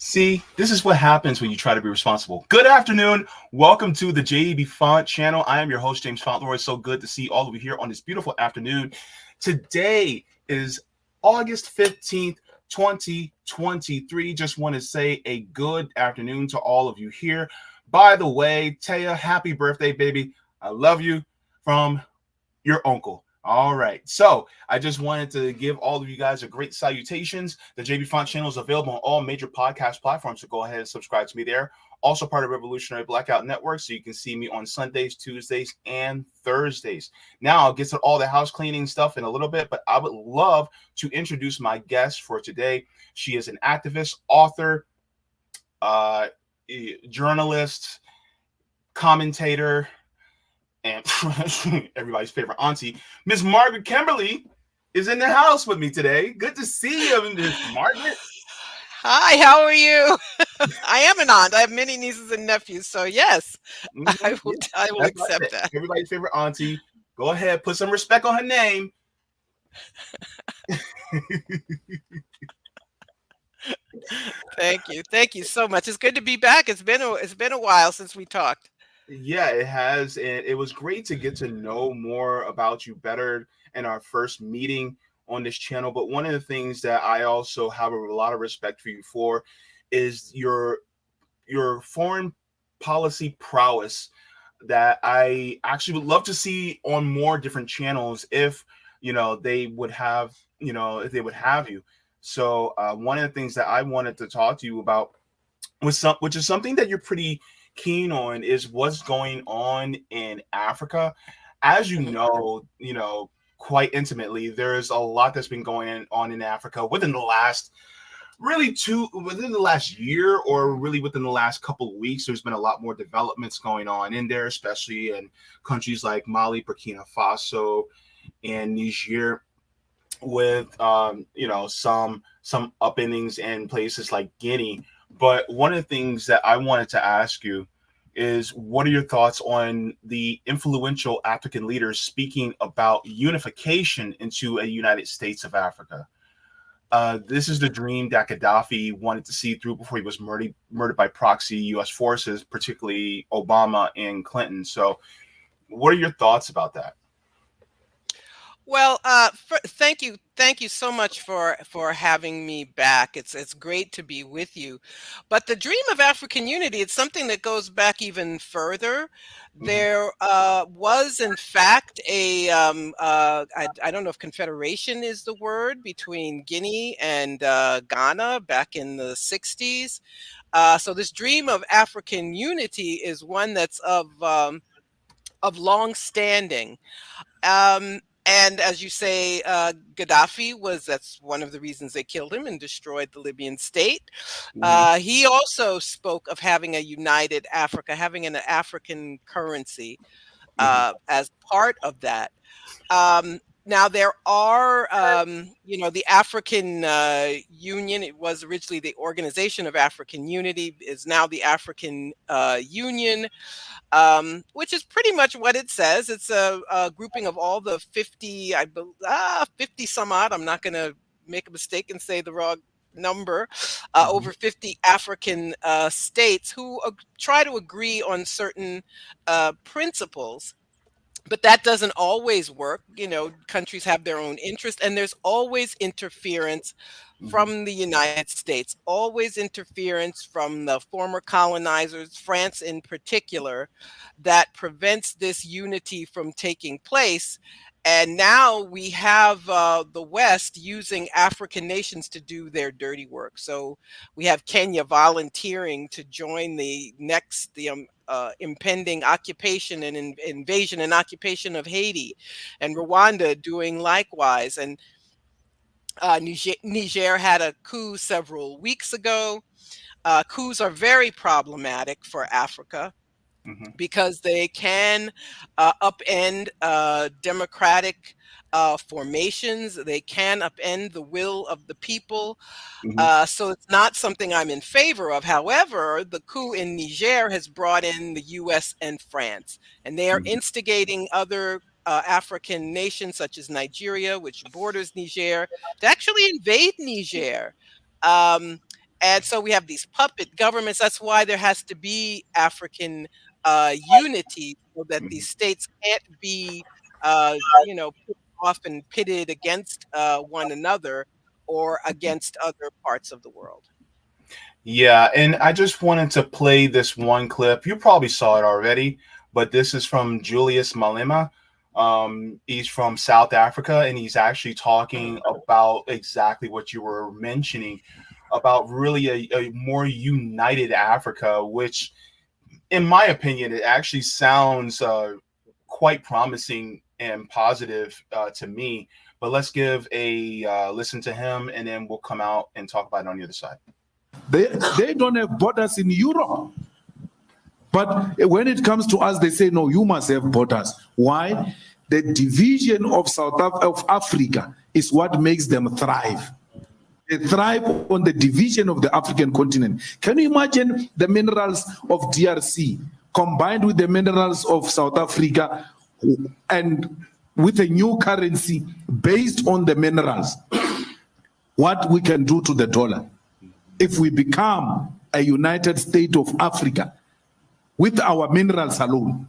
See, this is what happens when you try to be responsible. Good afternoon. Welcome to the Jaybefaunt channel. I am your host, James Fauntleroy. So good to see all of you here on this beautiful afternoon. Today is August 15th, 2023. Just want to say a good afternoon to all of you here. By the way, Taya, happy birthday, baby. I love you from your uncle. All right. So I just wanted to give all of you guys a great salutations. The Jaybefaunt channel is available on all major podcast platforms. So go ahead and subscribe to me there. Also part of Revolutionary Blackout Network. So you can see me on Sundays, Tuesdays, and Thursdays. Now I'll get to all the house cleaning stuff in a little bit, but I would love to introduce my guest for today. She is an activist, author, journalist, commentator, and everybody's favorite auntie, Miss Margaret Kimberley, is in the house with me today. Good to see you, Miss Margaret. Hi, how are you? I am an aunt. I have many nieces and nephews, so yes, I will accept that. Everybody's favorite auntie. Go ahead, put some respect on her name. Thank you so much. It's good to be back. It's been a while since we talked. Yeah, it has, and it was great to get to know more about you better in our first meeting on this channel. But one of the things that I also have a lot of respect for you for is your foreign policy prowess that I actually would love to see on more different channels if they would have if they would have you. So one of the things that I wanted to talk to you about which is something that you're pretty keen on, is what's going on in Africa. As you know quite intimately, there's a lot that's been going on in Africa within the last year, or really within the last couple of weeks. There's been a lot more developments going on in there, especially in countries like Mali, Burkina Faso, and Niger, with some upendings in places like Guinea. But one of the things that I wanted to ask you is, what are your thoughts on the influential African leaders speaking about unification into a United States of Africa? This is the dream that Gaddafi wanted to see through before he was murdered by proxy U.S. forces, particularly Obama and Clinton. So what are your thoughts about that? Well, thank you so much for having me back. It's great to be with you. But the dream of African unity, it's something that goes back even further. There was, in fact, I don't know if confederation is the word, between Guinea and Ghana back in the 60s. So this dream of African unity is one that's of long standing. And as you say, Gaddafi that's one of the reasons they killed him and destroyed the Libyan state. He also spoke of having a united Africa, having an African currency as part of that. Now there are, the African Union. It was originally the Organization of African Unity, is now the African Union, which is pretty much what it says. It's a grouping of all the 50, 50 some odd. I'm not going to make a mistake and say the wrong number. Over 50 African states who try to agree on certain principles. But that doesn't always work. Countries have their own interest, and there's always interference from the United States, always interference from the former colonizers, France in particular, that prevents this unity from taking place. And now we have the West using African nations to do their dirty work. So we have Kenya volunteering to join the impending occupation and invasion and occupation of Haiti, and Rwanda doing likewise. And Niger had a coup several weeks ago. Coups are very problematic for Africa Hmm. because they can upend democratic formations. They can upend the will of the people. Hmm. So it's not something I'm in favor of. However, the coup in Niger has brought in the US and France, and they are Hmm. instigating other African nations, such as Nigeria, which borders Niger, to actually invade Niger. Um, and so we have these puppet governments. That's why there has to be African unity so that these states can't be, put off and pitted against one another or against other parts of the world. Yeah, and I just wanted to play this one clip. You probably saw it already, but this is from Julius Malema. He's from South Africa, and he's actually talking about exactly what you were mentioning about really a more united Africa, which, in my opinion, it actually sounds quite promising and positive to me. But let's give a listen to him, and then we'll come out and talk about it on the other side. They, they don't have borders in Europe. But when it comes to us, they say, no, you must have borders. Why? The division of of Africa is what makes them thrive. They thrive on the division of the African continent. Can you imagine the minerals of DRC combined with the minerals of South Africa and with a new currency based on the minerals? What we can do to the dollar if we become a United States of Africa with our minerals alone?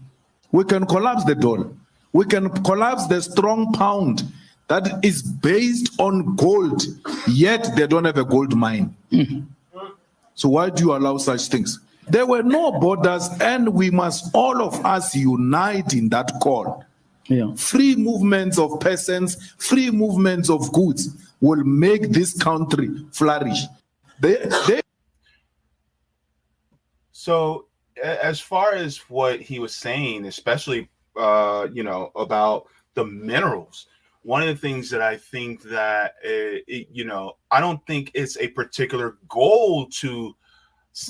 We can collapse the dollar. We can collapse the strong pound that is based on gold, yet they don't have a gold mine. So why do you allow such things? There were no borders, and we must all of us unite in that call. Yeah. Free movements of persons, free movements of goods will make this country flourish. So, as far as what he was saying, especially about the minerals, one of the things that I think that I don't think it's a particular goal to,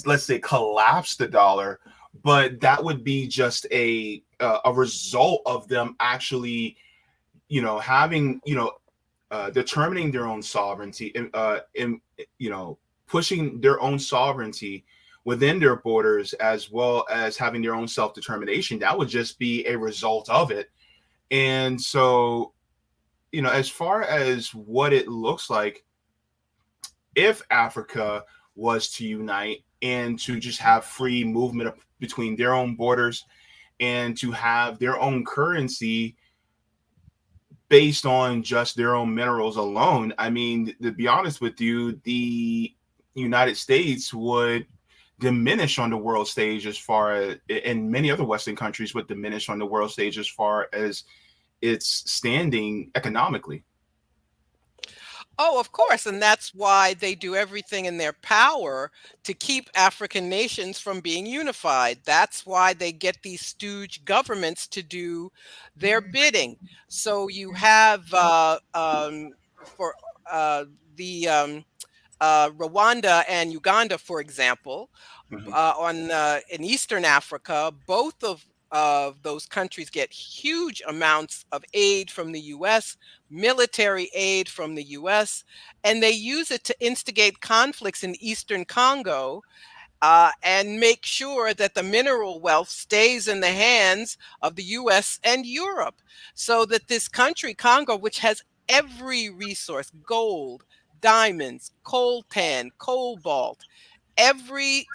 let's say, collapse the dollar, but that would be just a result of them actually, having determining their own sovereignty and pushing their own sovereignty within their borders, as well as having their own self-determination. That would just be a result of it. And so, as far as what it looks like, if Africa was to unite and to just have free movement between their own borders and to have their own currency based on just their own minerals alone, I mean, to be honest with you, the United States would diminish on the world stage as far as, and many other Western countries would diminish on the world stage as far as its standing economically. Oh, of course. And that's why they do everything in their power to keep African nations from being unified. That's why they get these stooge governments to do their bidding. So you have for the Rwanda and Uganda, for example, Mhm. on in Eastern Africa, both of those countries get huge amounts of aid from the U.S., military aid from the U.S., and they use it to instigate conflicts in Eastern Congo and make sure that the mineral wealth stays in the hands of the US and Europe. So that this country, Congo, which has every resource, gold, diamonds, coltan, cobalt, every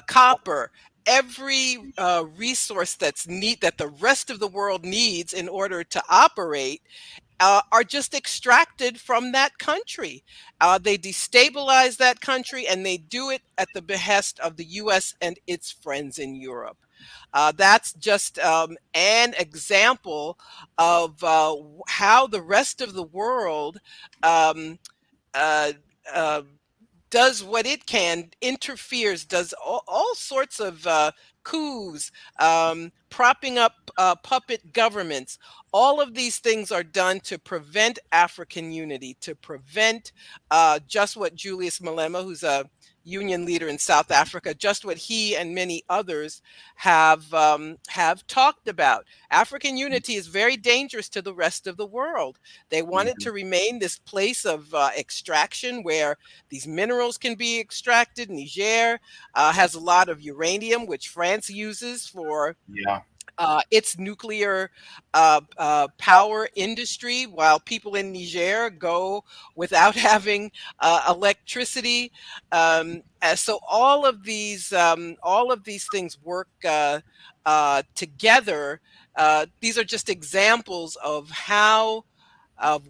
copper, every resource that the rest of the world needs in order to operate, are just extracted from that country. They destabilize that country, and they do it at the behest of the US and its friends in Europe. That's just an example of how the rest of the world um, uh, uh, does what it can, interferes, does all sorts of coups, propping up puppet governments. All of these things are done to prevent African unity, to prevent just what Julius Malema, who's a union leader in South Africa, just what he and many others have talked about. African unity is very dangerous to the rest of the world. They want it Mhm. to remain this place of extraction where these minerals can be extracted. Niger has a lot of uranium, which France uses for Yeah. its nuclear power industry, while people in Niger go without having electricity. So all of these things work together. These are just examples of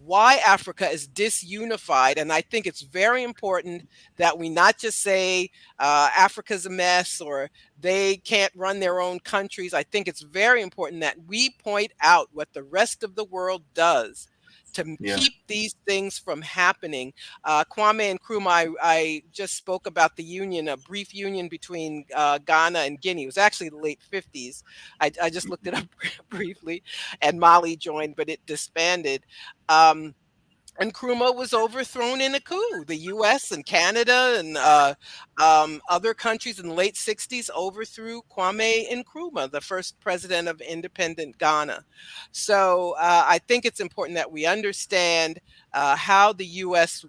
why Africa is disunified. And I think it's very important that we not just say Africa's a mess or they can't run their own countries. I think it's very important that we point out what the rest of the world does to Yeah. keep these things from happening. Kwame and Nkrumah, I just spoke about the union, a brief union between Ghana and Guinea. It was actually the late 50s. I just looked it up briefly, and Mali joined, but it disbanded. Um, and Nkrumah was overthrown in a coup. The U.S. and Canada and other countries in the late 60s overthrew Kwame Nkrumah, the first president of independent Ghana. So I think it's important that we understand how the U.S.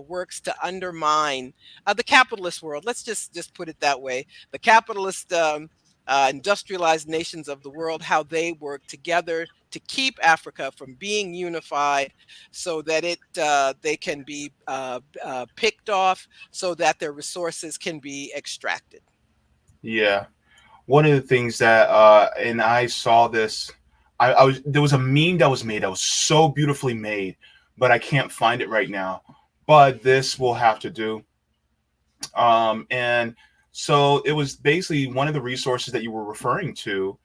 Works to undermine the capitalist world. Let's just put it that way. The capitalist industrialized nations of the world, how they work together to keep Africa from being unified, so that they can be picked off, so that their resources can be extracted. Yeah. One of the things that and I saw this, I was there was a meme that was made that was so beautifully made, but I can't find it right now. But this will have to do. And so it was basically one of the resources that you were referring to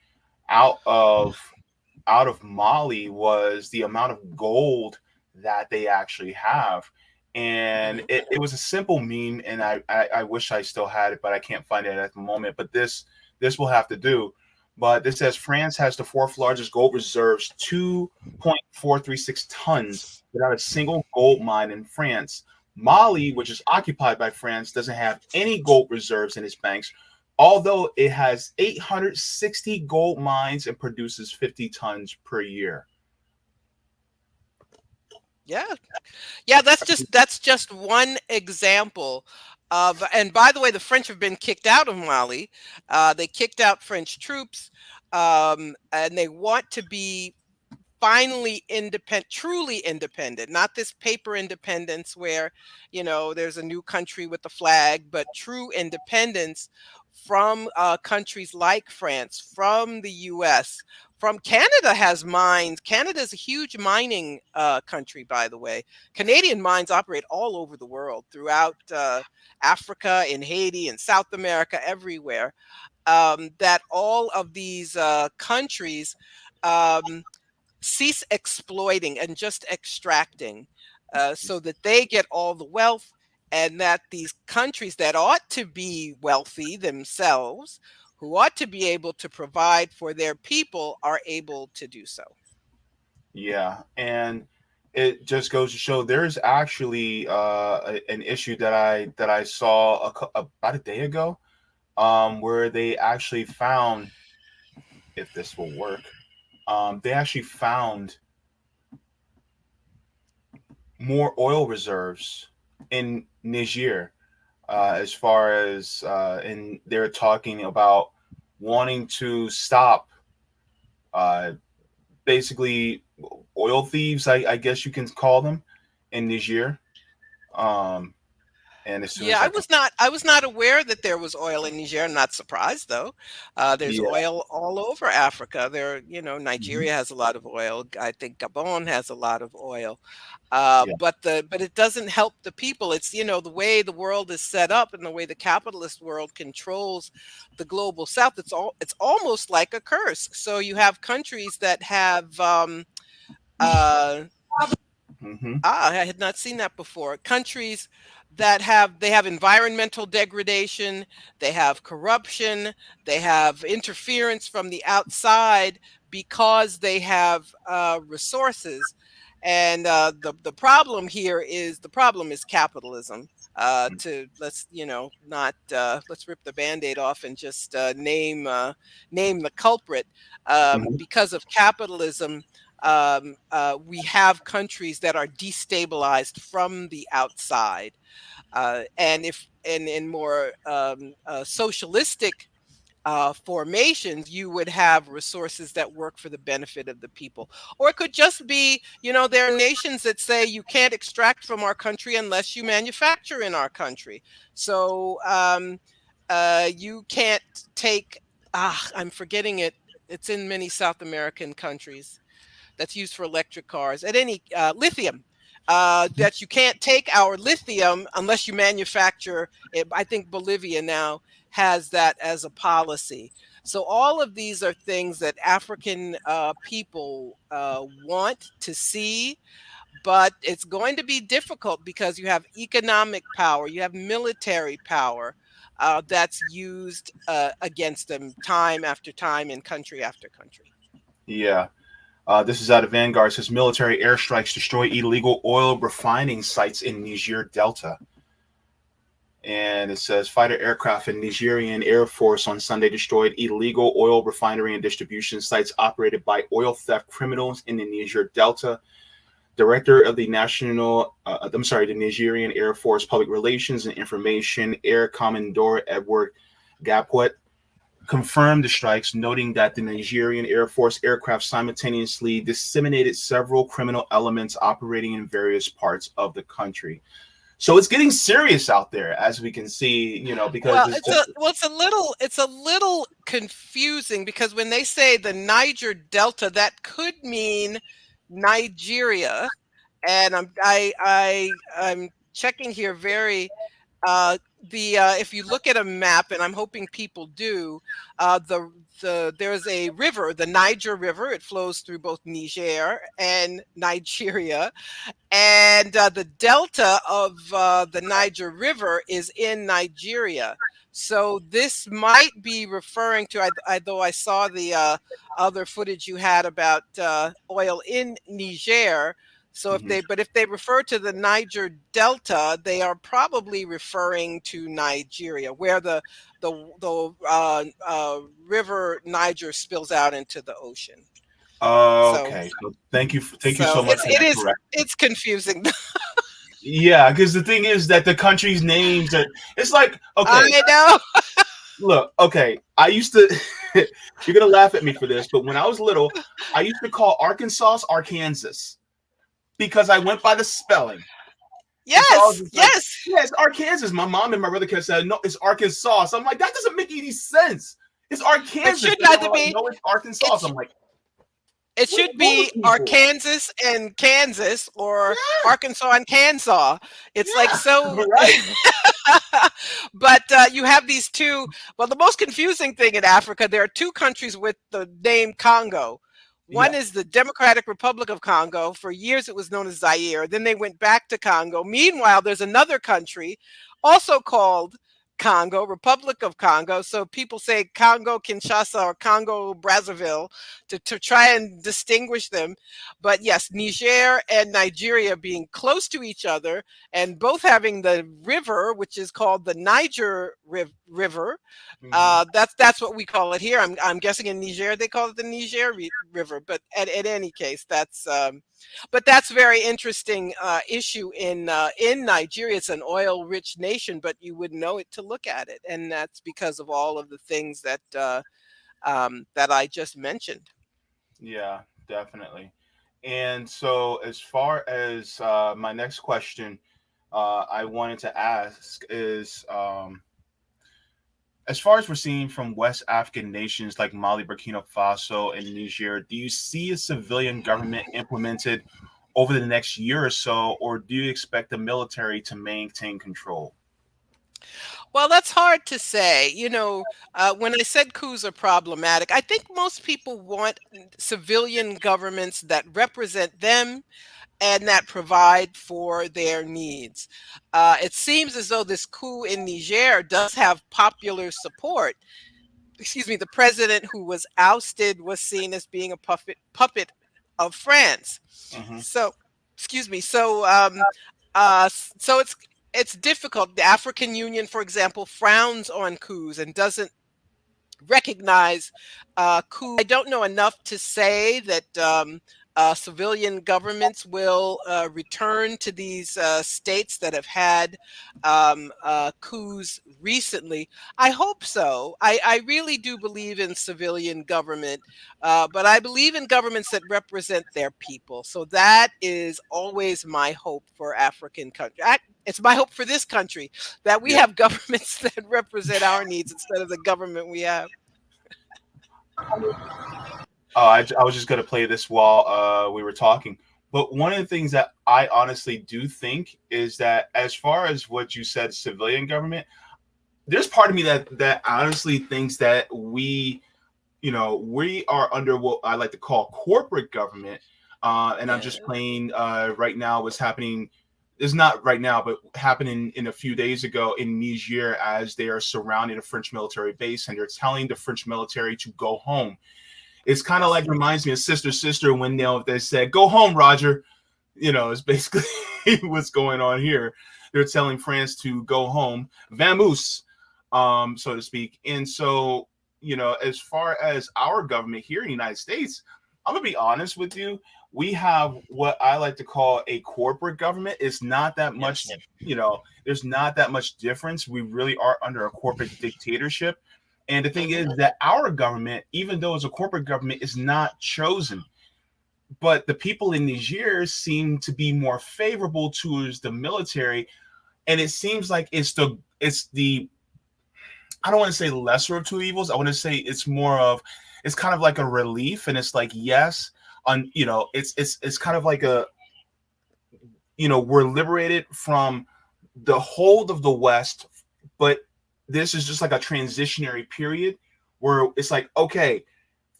out of Mali was the amount of gold that they actually have. And Mhm. it was a simple meme, and I wish I still had it, but I can't find it at the moment. But this will have to do. But this says France has the fourth largest gold reserves, 2.436 tons, without a single gold mine in France. Mali, which is occupied by France, doesn't have any gold reserves in its banks, although it has 860 gold mines and produces 50 tons per year. Yeah, yeah, that's just one example of. And by the way, the French have been kicked out of Mali. They kicked out French troops, and they want to be finally independent, truly independent, not this paper independence where, there's a new country with the flag, but true independence from countries like France, from the US, from Canada. Has mines. Canada's a huge mining country, by the way. Canadian mines operate all over the world, throughout Africa, in Haiti, in South America, everywhere. That all of these countries um, cease exploiting and just extracting, so that they get all the wealth, and that these countries that ought to be wealthy themselves, who ought to be able to provide for their people, are able to do so. Yeah, and it just goes to show there's actually an issue that I saw about a day ago, where they actually found, if this will work, they actually found more oil reserves in Niger, as far as and they're talking about wanting to stop uh, basically oil thieves, I guess you can call them, in Niger. Um, and as soon Yeah, as I can, I was not aware that there was oil in Niger. I'm not surprised though. There's yeah, oil all over Africa. mhm, Nigeria has a lot of oil. I think Gabon has a lot of oil. yeah, But it doesn't help the people. It's, the way the world is set up and the way the capitalist world controls the global south. It's almost like a curse. So you have countries that have uh Hmm. Ah, I had not seen that before. Countries that have environmental degradation, they have corruption, they have interference from the outside because they have resources. And the problem here is the problem is capitalism. To let's not let's rip the band-aid off and just name the culprit. Hmm. Because of capitalism, we have countries that are destabilized from the outside. And if in more socialistic formations, you would have resources that work for the benefit of the people. Or it could just be, there are nations that say you can't extract from our country unless you manufacture in our country. So you can't take, I'm forgetting it. It's in many South American countries that's used for electric cars at any lithium, that you can't take our lithium unless you manufacture it. I think Bolivia now has that as a policy. So all of these are things that African people want to see, but it's going to be difficult because you have economic power, you have military power that's used against them time after time in country after country. Yeah. This is out of Vanguard. It says military airstrikes destroy illegal oil refining sites in Niger Delta. And it says fighter aircraft in Nigerian Air Force on Sunday destroyed illegal oil refinery and distribution sites operated by oil theft criminals in the Niger Delta. Director of the the Nigerian Air Force Public Relations and Information, Air Commodore Edward Gapwet, confirmed the strikes, noting that the Nigerian Air Force aircraft simultaneously disseminated several criminal elements operating in various parts of the country. So it's getting serious out there, as we can see, because Well, this just. it's a little confusing because when they say the Niger Delta, that could mean Nigeria, and I'm checking here very the if you look at a map, and I'm hoping people do, there's a river, the Niger River. It flows through both Niger and Nigeria, and the delta of the Niger River is in Nigeria. So this might be referring to, though I saw the other footage you had about oil in Niger. So Mhm. if they refer to the Niger Delta, they are probably referring to Nigeria, where the river Niger spills out into the ocean. So Okay, so thank you so so much for that correction. it's confusing. Yeah, because the thing is that the country's names are. It's like, okay, I know. look, okay. I used to. You're gonna laugh at me for this, but when I was little, I used to call Arkansas Arkansas because I went by the spelling. And so I was Yes, just like, yes. yeah, it's Arkansas. My mom and my brother kept saying, no, it's Arkansas. So I'm like, that doesn't make any sense. It's It Arkansas. should And they neither were like, be. no, it's It Arkansas. So sh- I'm like, it what is should wrong be with people? Arkansas and Kansas, or Yeah, Arkansas and Kansas. It's like yeah, so. right. But you have these two. Well, the most confusing thing in Africa, there are two countries with the name Congo. One Yeah. is the Democratic Republic of Congo. For years, it was known as Zaire. Then they went back to Congo. Meanwhile, there's another country also called Congo, Republic of Congo. So people say Congo Kinshasa or Congo Brazzaville to try and distinguish them. But yes, Niger and Nigeria being close to each other and both having the river, which is called the River. Hmm. That's what we call it here. I'm guessing in Niger they call it the River. But at any case, that's very interesting issue in Nigeria. It's an oil-rich nation, but you wouldn't know it to look at it, and that's because of all of the things that I just mentioned. Yeah, definitely. And so, as far as my next question, I wanted to ask is, as far as we're seeing from West African nations like Mali, Burkina Faso, and Niger, do you see a civilian government implemented over the next year or so, or do you expect the military to maintain control? Well, that's hard to say. When I said coups are problematic, I think most people want civilian governments that represent them and that provide for their needs. It seems as though this coup in Niger does have popular support. Excuse me, the president who was ousted was seen as being a puppet of France. Hmm. So, excuse me. So it's difficult. The African Union, for example, frowns on coups and doesn't recognize coups. I don't know enough to say that civilian governments will return to these states that have had coups recently. I hope so. I really do believe in civilian government, but I believe in governments that represent their people. So that is always my hope for African country. It's my hope for this country that we Yeah. have governments that represent our needs instead of the government we have. I was just gonna play this while we were talking. But one of the things that I honestly do think is that, as far as what you said, civilian government, there's part of me that honestly thinks that we are under what I like to call corporate government. And I'm Yeah. just playing right now what's happening. Is not right now, but happening in a few days ago in Niger, as they are surrounding a French military base and they're telling the French military to go home. It's kind of like, reminds me of Sister when they said, "Go home, Roger." It's basically what's going on here. They're telling France to go home, vamoose, so to speak. And so, as far as our government here in the United States, I'm gonna be honest with you. We have what I like to call a corporate government. It's not that much, Yes. there's not that much difference. We really are under a corporate dictatorship. And the thing is Mhm. that our government, even though it's a corporate government, is not chosen. But the people in Niger seem to be more favorable towards the military, and it seems like it's the I don't want to say lesser of two evils. I want to say it's kind of like a relief, and it's like, yes, on it's kind of like we're liberated from the hold of the West, but this is just like a transitionary period where it's like, okay,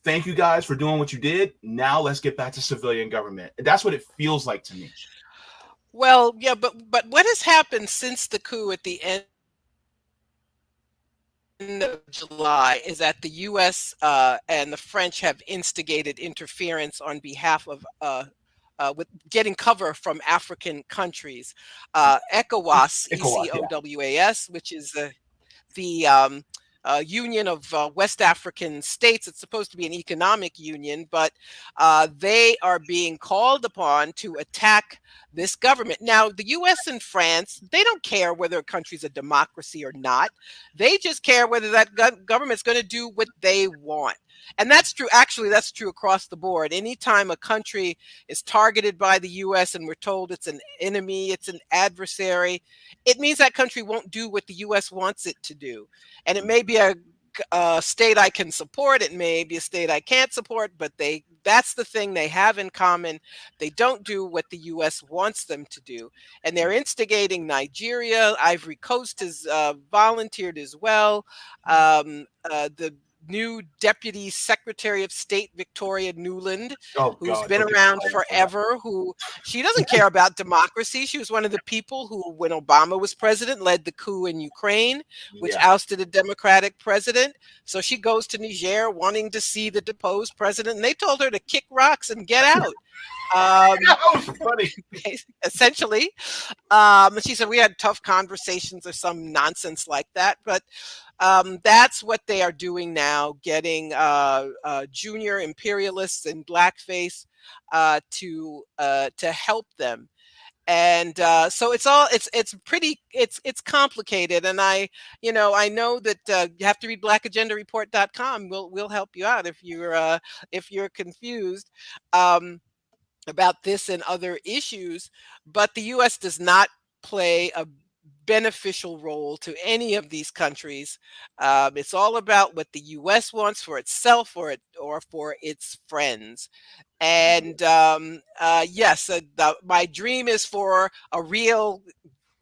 thank you guys for doing what you did. Now let's get back to civilian government. That's what it feels like to me. Well, yeah, but what has happened since the coup at the end of July is that the U.S. And the French have instigated interference on behalf of with getting cover from African countries. ECOWAS, ECOWAS, yeah. ECOWAS, which is the Union of West African States. It's supposed to be an economic union, but they are being called upon to attack this government. Now, the US and France, they don't care whether a country's a democracy or not. They just care whether that government's going to do what they want. And that's true. Actually, that's true across the board. Anytime a country is targeted by the US and we're told it's an enemy, it's an adversary, it means that country won't do what the US wants it to do. And it may be a state I can support, it may be a state I can't support, but that's the thing they have in common. They don't do what the US wants them to do. And they're instigating Nigeria. Ivory Coast has volunteered as well. The new Deputy Secretary of State, Victoria Nuland, Oh who's God, been don't get around started on that. forever, who she doesn't care about democracy. She was one of the people who, when Obama was president, led the coup in Ukraine, which Yeah. ousted a democratic president. So she goes to Niger wanting to see the deposed president, and they told her to kick rocks and get out. Um, That was funny. Essentially, she said we had tough conversations or some nonsense like that. But that's what they are doing now, getting junior imperialists in blackface to help them. And so it's complicated. And I know that you have to read blackagendareport.com. We'll help you out if you're confused. About this and other issues, but the US does not play a beneficial role to any of these countries. It's all about what the US wants for itself or for its friends. And yes, my dream is for a real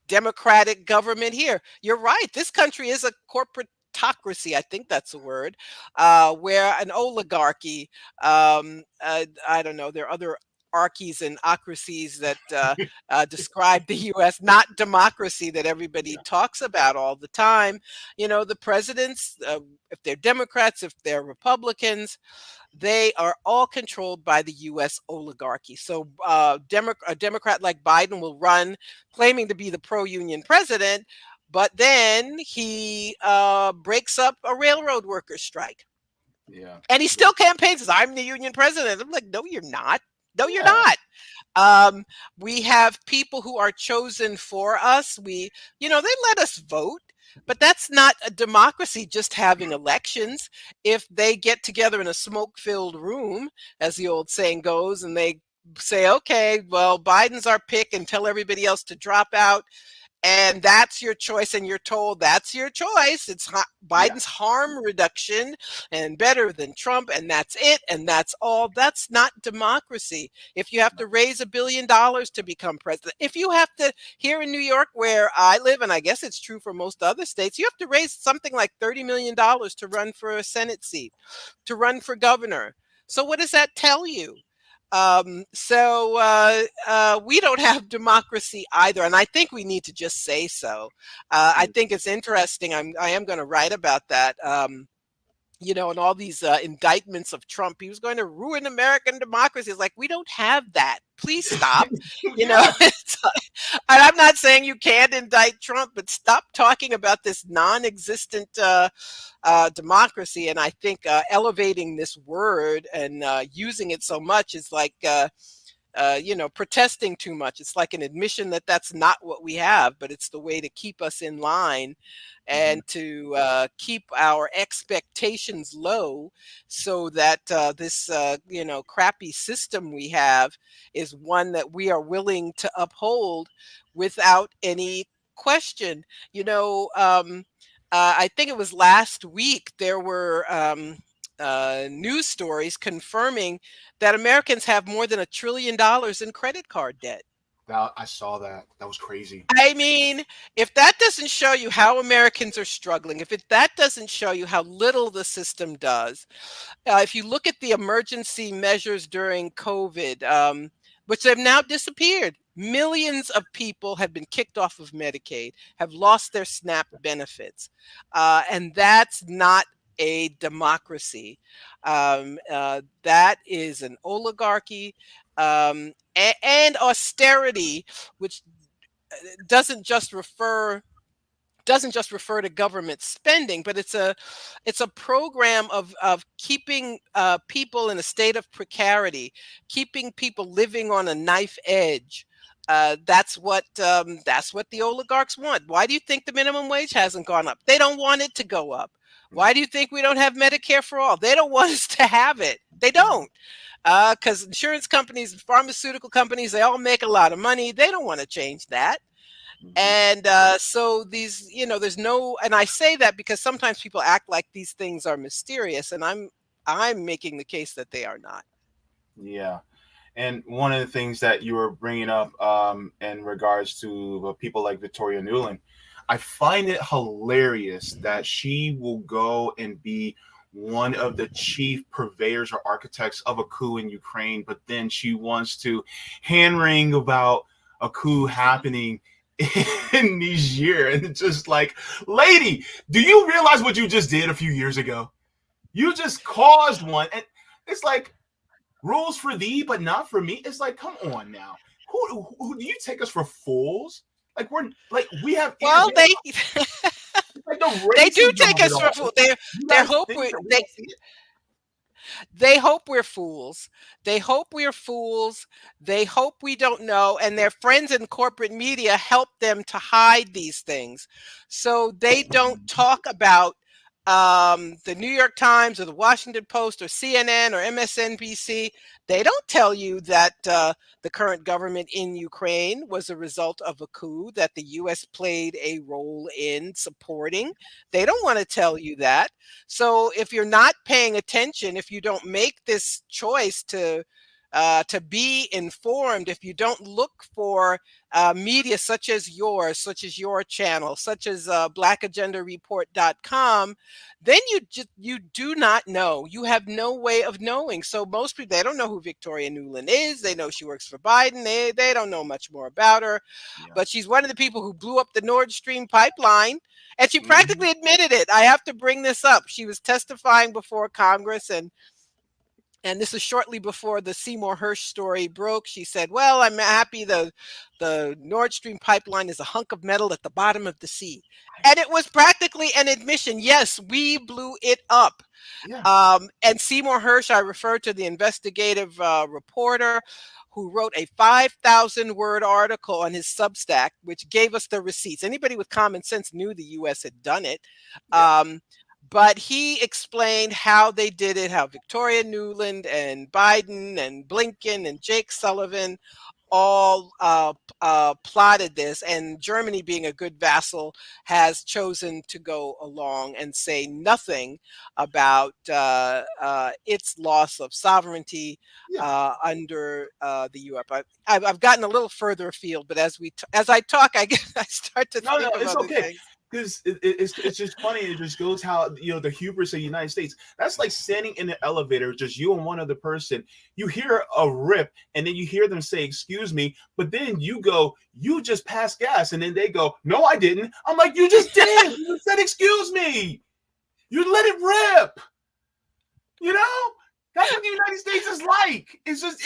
democratic government here. You're right. This country is a corporatocracy. I think that's a word, where an oligarchy. I don't know. There are other archies and ocracies that describe the U.S., not democracy that everybody talks about all the time. The presidents, if they're Democrats, if they're Republicans, they are all controlled by the U.S. oligarchy. So a Democrat like Biden will run claiming to be the pro-union president, but then he breaks up a railroad workers strike. Yeah. And he still campaigns as, I'm the union president. I'm like, no, you're not. No, you're Yeah. not. We have people who are chosen for us. They let us vote, but that's not a democracy, just having elections. If they get together in a smoke-filled room, as the old saying goes, and they say, okay, well, Biden's our pick, and tell everybody else to drop out, and that's your choice, and you're told that's your choice. It's Biden's harm reduction and better than Trump, and that's it, and that's all. That's not democracy. If you have to raise $1 billion to become president, if you have to, here in New York where I live, and I guess it's true for most other states, you have to raise something like $30 million to run for a Senate seat, to run for governor. So what does that tell you? We don't have democracy either, and I think we need to just say so. I think it's interesting. I am going to write about that. And all these indictments of Trump, he was going to ruin American democracy. It's like, we don't have that. Please stop. It's like, and I'm not saying you can't indict Trump, but stop talking about this non-existent democracy. And I think elevating this word and using it so much is like, protesting too much. It's like an admission that that's not what we have, but it's the way to keep us in line and to keep our expectations low so that this, crappy system we have is one that we are willing to uphold without any question. I think it was last week there were news stories confirming that Americans have more than $1 trillion in credit card debt. I saw that. That was crazy. I mean, if that doesn't show you how Americans are struggling, that doesn't show you how little the system does, if you look at the emergency measures during COVID, which have now disappeared, millions of people have been kicked off of Medicaid, have lost their SNAP benefits, and that's not a democracy. That is an oligarchy, and austerity, which doesn't just refer to government spending, but it's a program of keeping people in a state of precarity, keeping people living on a knife edge. That's what the oligarchs want. Why do you think the minimum wage hasn't gone up? They don't want it to go up. Why do you think we don't have Medicare for all? They don't want us to have it. They don't. Because insurance companies, pharmaceutical companies, they all make a lot of money. They don't want to change that. And so these, there's no, and I say that because sometimes people act like these things are mysterious, and I'm making the case that they are not. Yeah. And one of the things that you were bringing up in regards to people like Victoria Nuland, I find it hilarious that she will go and be one of the chief purveyors or architects of a coup in Ukraine, but then she wants to hand-wring about a coup happening in Niger. And it's just like, lady, do you realize what you just did a few years ago? You just caused one. And it's like, rules for thee, but not for me. It's like, come on now. Who do you take us for fools? Like, we have. Well, they do take us for fools. They hope we're fools. They hope we're fools. They hope we don't know. And their friends in corporate media help them to hide these things. So they don't talk about the New York Times or the Washington Post or CNN or MSNBC. They don't tell you that the current government in Ukraine was a result of a coup that the U.S. played a role in supporting. They don't want to tell you that. So if you're not paying attention, if you don't make this choice to to be informed, if you don't look for media such as yours, such as your channel, such as blackagendareport.com, then you do not know. You have no way of knowing. So most people, they don't know who Victoria Nuland is. They know she works for Biden. They don't know much more about her. Yeah. But she's one of the people who blew up the Nord Stream pipeline. And she Mhm. practically admitted it. I have to bring this up. She was testifying before Congress, and this is shortly before the Seymour Hersh story broke. She said, well, I'm happy the Nord Stream pipeline is a hunk of metal at the bottom of the sea. And it was practically an admission. Yes, we blew it up. Yeah. And Seymour Hersh, I refer to the investigative reporter who wrote a 5,000-word article on his Substack, which gave us the receipts. Anybody with common sense knew the U.S. had done it. Yeah. But he explained how they did it, how Victoria Nuland and Biden and Blinken and Jake Sullivan all plotted this, and Germany, being a good vassal, has chosen to go along and say nothing about its loss of sovereignty Yeah. under the Europe. I've gotten a little further afield, but as I talk, I start to No, think of it's other okay. things. Because it's just funny. It just goes how, the hubris of the United States. That's like standing in the elevator, just you and one other person. You hear a rip, and then you hear them say, "Excuse me," but then you go, "You just passed gas," and then they go, "No, I didn't." I'm like, "You just did. You just said, 'Excuse me.' You let it rip." That's what the United States is like. It's just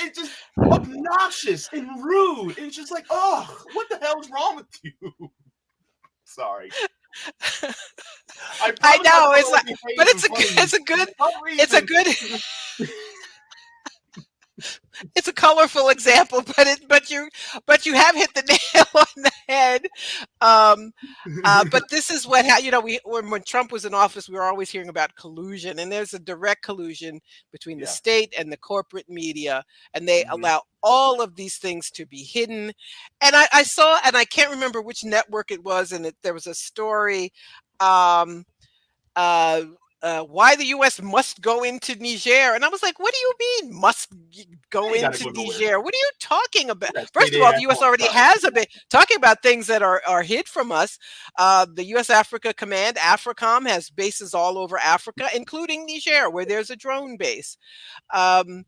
obnoxious and rude. It's just like, oh, what the hell is wrong with you? Sorry. I know it's like, like, but it's a colorful example, but you have hit the nail on the head. But this is what when Trump was in office, we were always hearing about collusion, and there's a direct collusion between the Yeah. state and the corporate media, and they Mhm. allow all of these things to be hidden. And I saw, and I can't remember which network it was, and there was a story. Um, uh, why the U.S. must go into Niger. And I was like, what do you mean must go They gotta into go nowhere. Niger? What are you talking about? That's First of all, the U.S. already has talking about things that are hid from us. The U.S. Africa Command, AFRICOM, has bases all over Africa, including Niger, where there's a drone base. Um,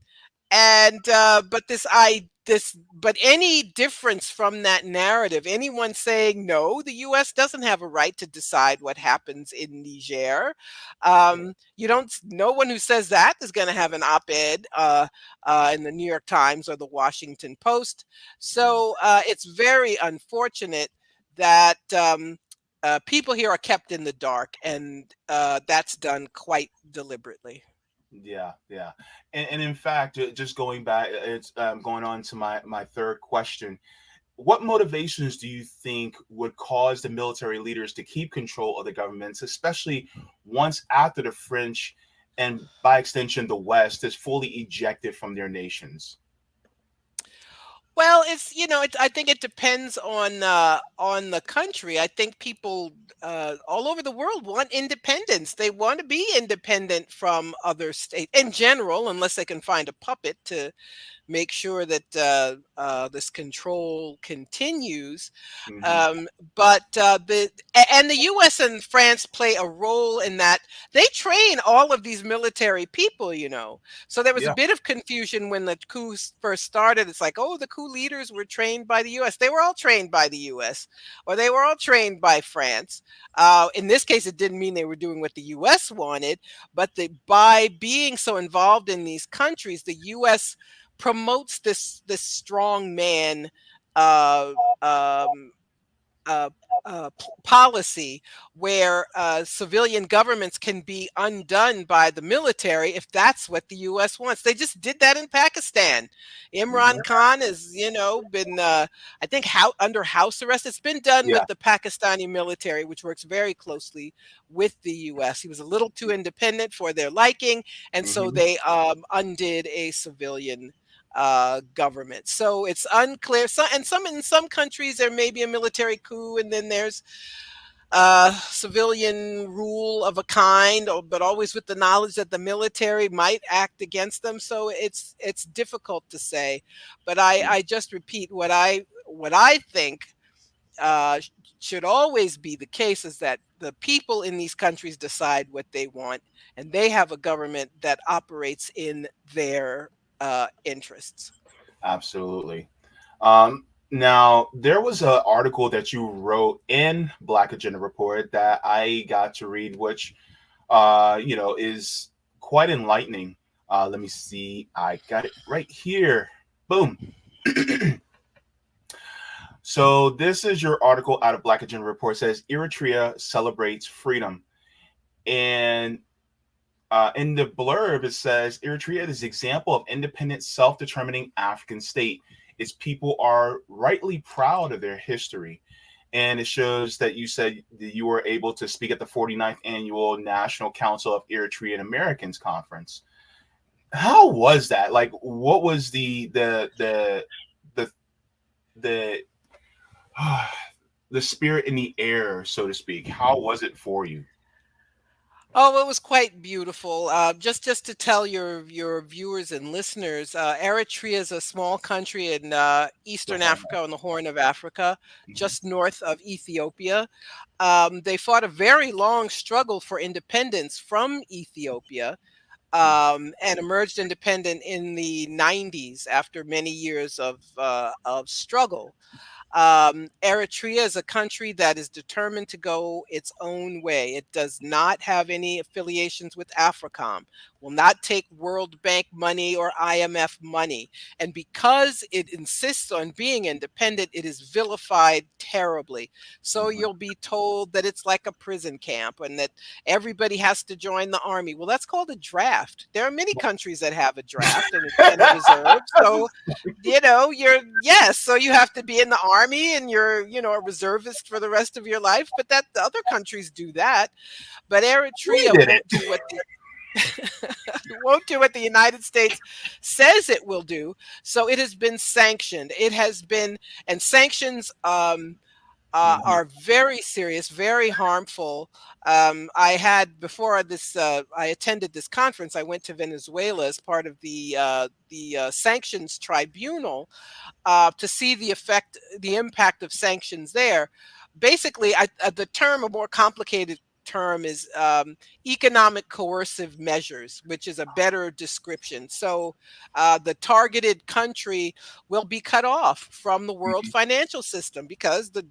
but any difference from that narrative, anyone saying no, the U.S. doesn't have a right to decide what happens in Niger. No one who says that is going to have an op-ed in the New York Times or the Washington Post. So it's very unfortunate that people here are kept in the dark, and that's done quite deliberately. Yeah. And in fact, just going back, it's going on to my third question. What motivations do you think would cause the military leaders to keep control of the governments, especially once after the French and by extension the West is fully ejected from their nations? Well, I think it depends on the country. I think people all over the world want independence. They want to be independent from other states in general, unless they can find a puppet to make sure that this control continues. Hmm. But the U.S. and France play a role in that. They train all of these military people, So there was a Yeah. bit of confusion when the coup first started. It's like, oh, the coup leaders were trained by the U.S. They were all trained by the U.S. or they were all trained by France. In this case, it didn't mean they were doing what the U.S. wanted, but by being so involved in these countries, the U.S. promotes this strong man uh, um, uh, policy where civilian governments can be undone by the military if that's what the U.S. wants. They just did that in Pakistan. Imran Khan has, been, I think, under house arrest. It's been done Yeah. with the Pakistani military, which works very closely with the U.S. He was a little too independent for their liking, and so Hmm. they undid a civilian government. So it's unclear. In some countries there may be a military coup, and then there's civilian rule of a kind, but always with the knowledge that the military might act against them. So it's difficult to say, but I just repeat what I think uh, sh- should always be the case is that the people in these countries decide what they want, and they have a government that operates in their interests. Absolutely. Now there was an article that you wrote in Black Agenda Report that I got to read, which is quite enlightening. Let me see. I got it right here. Boom. So this is your article out of Black Agenda Report. It says Eritrea celebrates freedom, and in the blurb it says Eritrea is an example of independent, self-determining African state. Its people are rightly proud of their history, and it shows that you said that you were able to speak at the 49th annual National Council of Eritrean Americans conference. How was that? Like, what was the the spirit in the air, so to speak? How was it for you? Oh, it was quite beautiful. Just to tell your viewers and listeners, Eritrea is a small country in The Eastern horn. Africa, on the Horn of Africa, Mhm. just north of Ethiopia. They fought a very long struggle for independence from Ethiopia, and emerged independent in the 90s after many years of struggle. Eritrea is a country that is determined to go its own way. It does not have any affiliations with AFRICOM, will not take World Bank money or IMF money. And because it insists on being independent, it is vilified terribly. So Mhm. you'll be told that it's like a prison camp and that everybody has to join the army. Well, that's called a draft. There are many countries that have a draft and a reserve. So yes, so you have to be in the army and you're a reservist for the rest of your life, but that the other countries do that. But We Eritrea did won't it. do what the won't do what the United States says it will do. So it has been sanctioned. It has been, and sanctions Mhm. are very serious, very harmful. I had before this, I attended this conference. I went to Venezuela as part of the sanctions tribunal to see the impact of sanctions there. Basically, the term, a more complicated term, is economic coercive measures, which is a better description. So the targeted country will be cut off from the world Mhm. financial system because the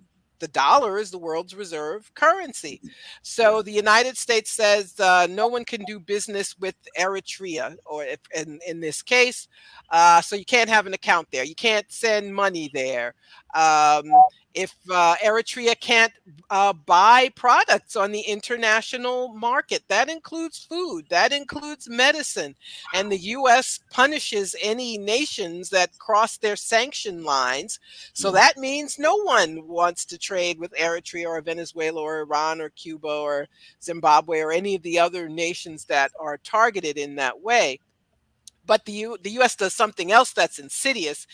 dollar is the world's reserve currency. Yeah. So the United States says no one can do business with Eritrea, or if, in this case, so you can't have an account there. You can't send money there. If Eritrea can't buy products on the international market, that includes food, that includes medicine, and the U.S. punishes any nations that cross their sanction lines. So Yeah. that means no one wants to trade with Eritrea or Venezuela or Iran or Cuba or Zimbabwe or any of the other nations that are targeted in that way. But the U.S. does something else that's insidious.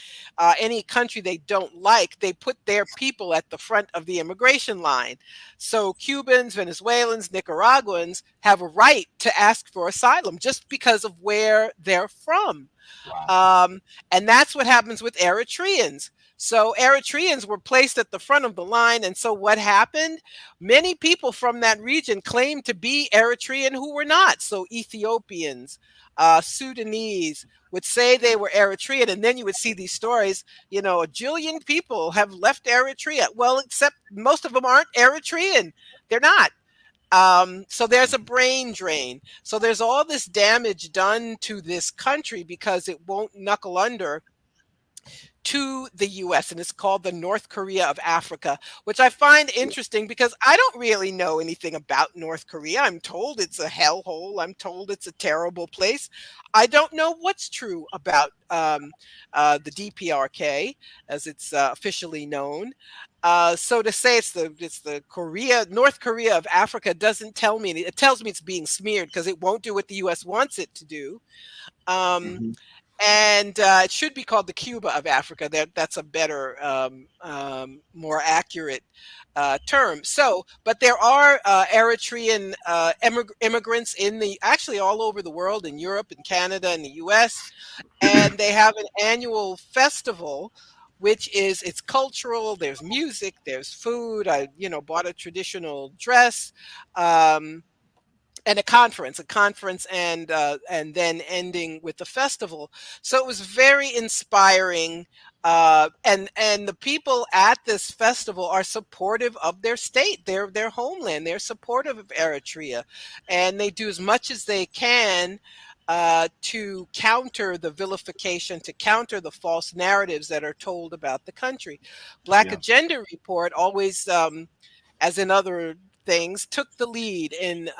Any country they don't like, they put their people at the front of the immigration line. So Cubans, Venezuelans, Nicaraguans have a right to ask for asylum just because of where they're from. Wow. Um, and that's what happens with Eritreans. So Eritreans were placed at the front of the line. And so what happened? Many people from that region claimed to be Eritrean who were not. So Ethiopians, Sudanese would say they were Eritrean. And then you would see these stories, a jillion people have left Eritrea. Well, except most of them aren't Eritrean. They're not. So there's a brain drain. So there's all this damage done to this country because it won't knuckle under to the US, and it's called the North Korea of Africa, which I find interesting because I don't really know anything about North Korea. I'm told it's a hellhole. I'm told it's a terrible place. I don't know what's true about the DPRK, as it's officially known. So to say it's the North Korea of Africa doesn't tell me. It tells me it's being smeared because it won't do what the U.S. wants it to do. Um, Mhm. And it should be called the Cuba of Africa. That's a better, more accurate term. So, but there are Eritrean immigrants in the actually all over the world, in Europe, in Canada, and the U.S., and they have an annual festival. Which is it's cultural. There's music. There's food. I bought a traditional dress. Um, and a conference, and then ending with the festival. So it was very inspiring. And the people at this festival are supportive of their state, their homeland. They're supportive of Eritrea, and they do as much as they can to counter the vilification, to counter the false narratives that are told about the country. Black Yeah. Agenda Report always, as in other things, took the lead in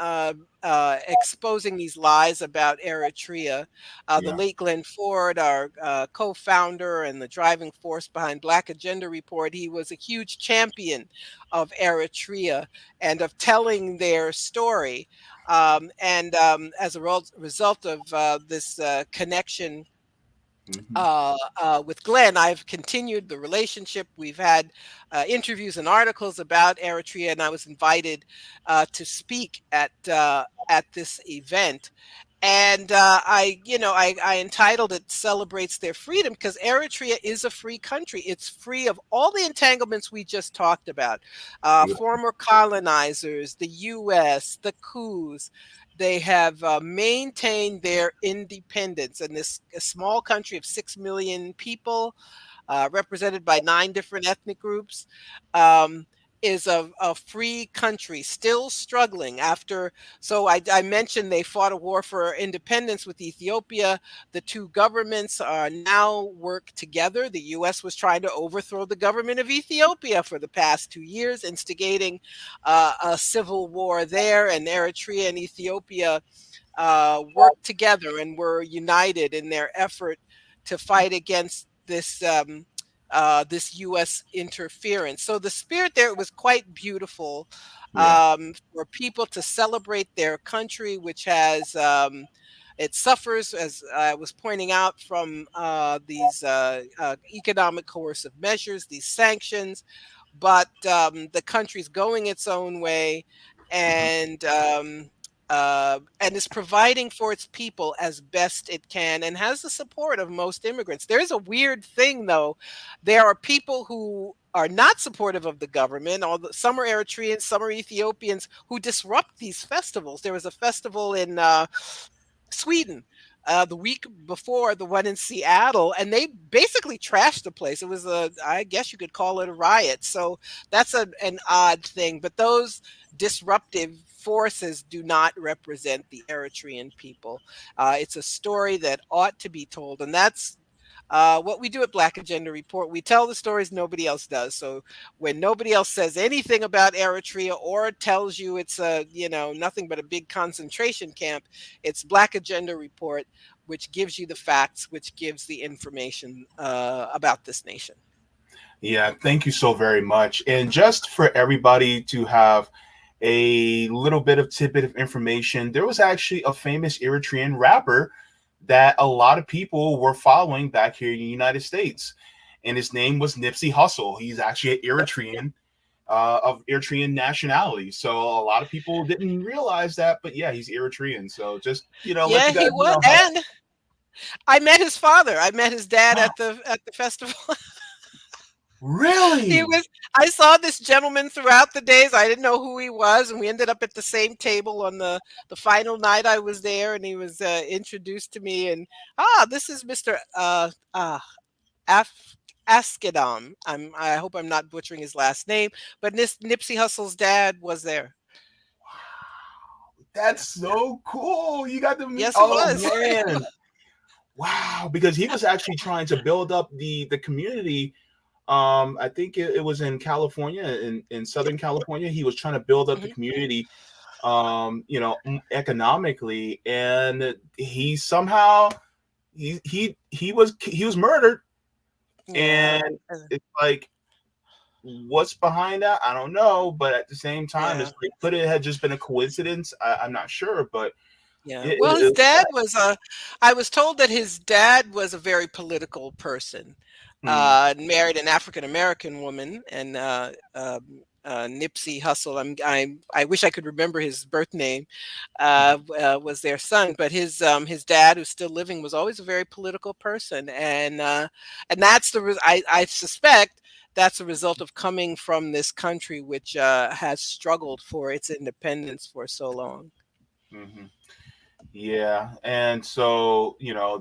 exposing these lies about Eritrea. The Yeah. late Glenn Ford, our co-founder and the driving force behind Black Agenda Report, he was a huge champion of Eritrea and of telling their story. And as a result of this connection Hmm. with Glenn, I've continued the relationship. We've had interviews and articles about Eritrea, and I was invited to speak at this event. And I entitled it "Celebrates Their Freedom" because Eritrea is a free country. It's free of all the entanglements we just talked about. Beautiful. Former colonizers, the U.S., the coups. They have maintained their independence in this a small country of 6 million people, represented by 9 different ethnic groups, um, is a free country still struggling after. So I mentioned they fought a war for independence with Ethiopia. The two governments are now work together. The U.S. was trying to overthrow the government of Ethiopia for the past 2 years, instigating a civil war there, and Eritrea and Ethiopia worked together and were united in their effort to fight against this U.S. interference. So the spirit there was quite beautiful, Yeah. for people to celebrate their country, which has it suffers, as I was pointing out, from these economic coercive measures, these sanctions, but the country's going its own way, Hmm. and is providing for its people as best it can, and has the support of most immigrants. There is a weird thing, though. There are people who are not supportive of the government. Some are Eritreans, some are Ethiopians who disrupt these festivals. There was a festival in Sweden the week before the one in Seattle, and they basically trashed the place. It was I guess you could call it a riot. So that's an odd thing. But those disruptive forces do not represent the Eritrean people. It's a story that ought to be told, and that's what we do at Black Agenda Report. We tell the stories nobody else does. So when nobody else says anything about Eritrea or tells you it's nothing but a big concentration camp, it's Black Agenda Report, which gives you the facts, which gives the information about this nation. Yeah, thank you so very much. And just for everybody to have a little bit of tidbit of information, there was actually a famous Eritrean rapper that a lot of people were following back here in the United States. And his name was Nipsey Hussle. He's actually an Eritrean, of Eritrean nationality. So a lot of people didn't realize that, but yeah, he's Eritrean. So just, let Yeah, you guys he was, have. and I met his father. I met his dad at the festival. He Really? was I saw this gentleman throughout the days. I didn't know who he was, and we ended up at the same table on the final night I was there, and he was introduced to me, and this is Mr. Af Askedam. I hope I'm not butchering his last name, but Nipsey Hussle's dad was there. That's Yeah. so cool. You got to meet. Yes, it Oh was. man. Wow. Because he was actually trying to build up the community. I think it was in California, in Southern California. He was trying to build up the Mhm. community, economically, and he somehow he was murdered. Yeah. And it's like, what's behind that? I don't know. But at the same time, Yeah. it's like, could it have just been a coincidence? I'm not sure, but Yeah. It, Well, it, his it, dad was a, I was told that his dad was a very political person. mm, Married an African American woman, and Nipsey Hussle. I wish I could remember his birth name. Was their son, but his dad, who's still living, was always a very political person, and that's I suspect that's a result of coming from this country which has struggled for its independence for so long. mhm. Yeah, and so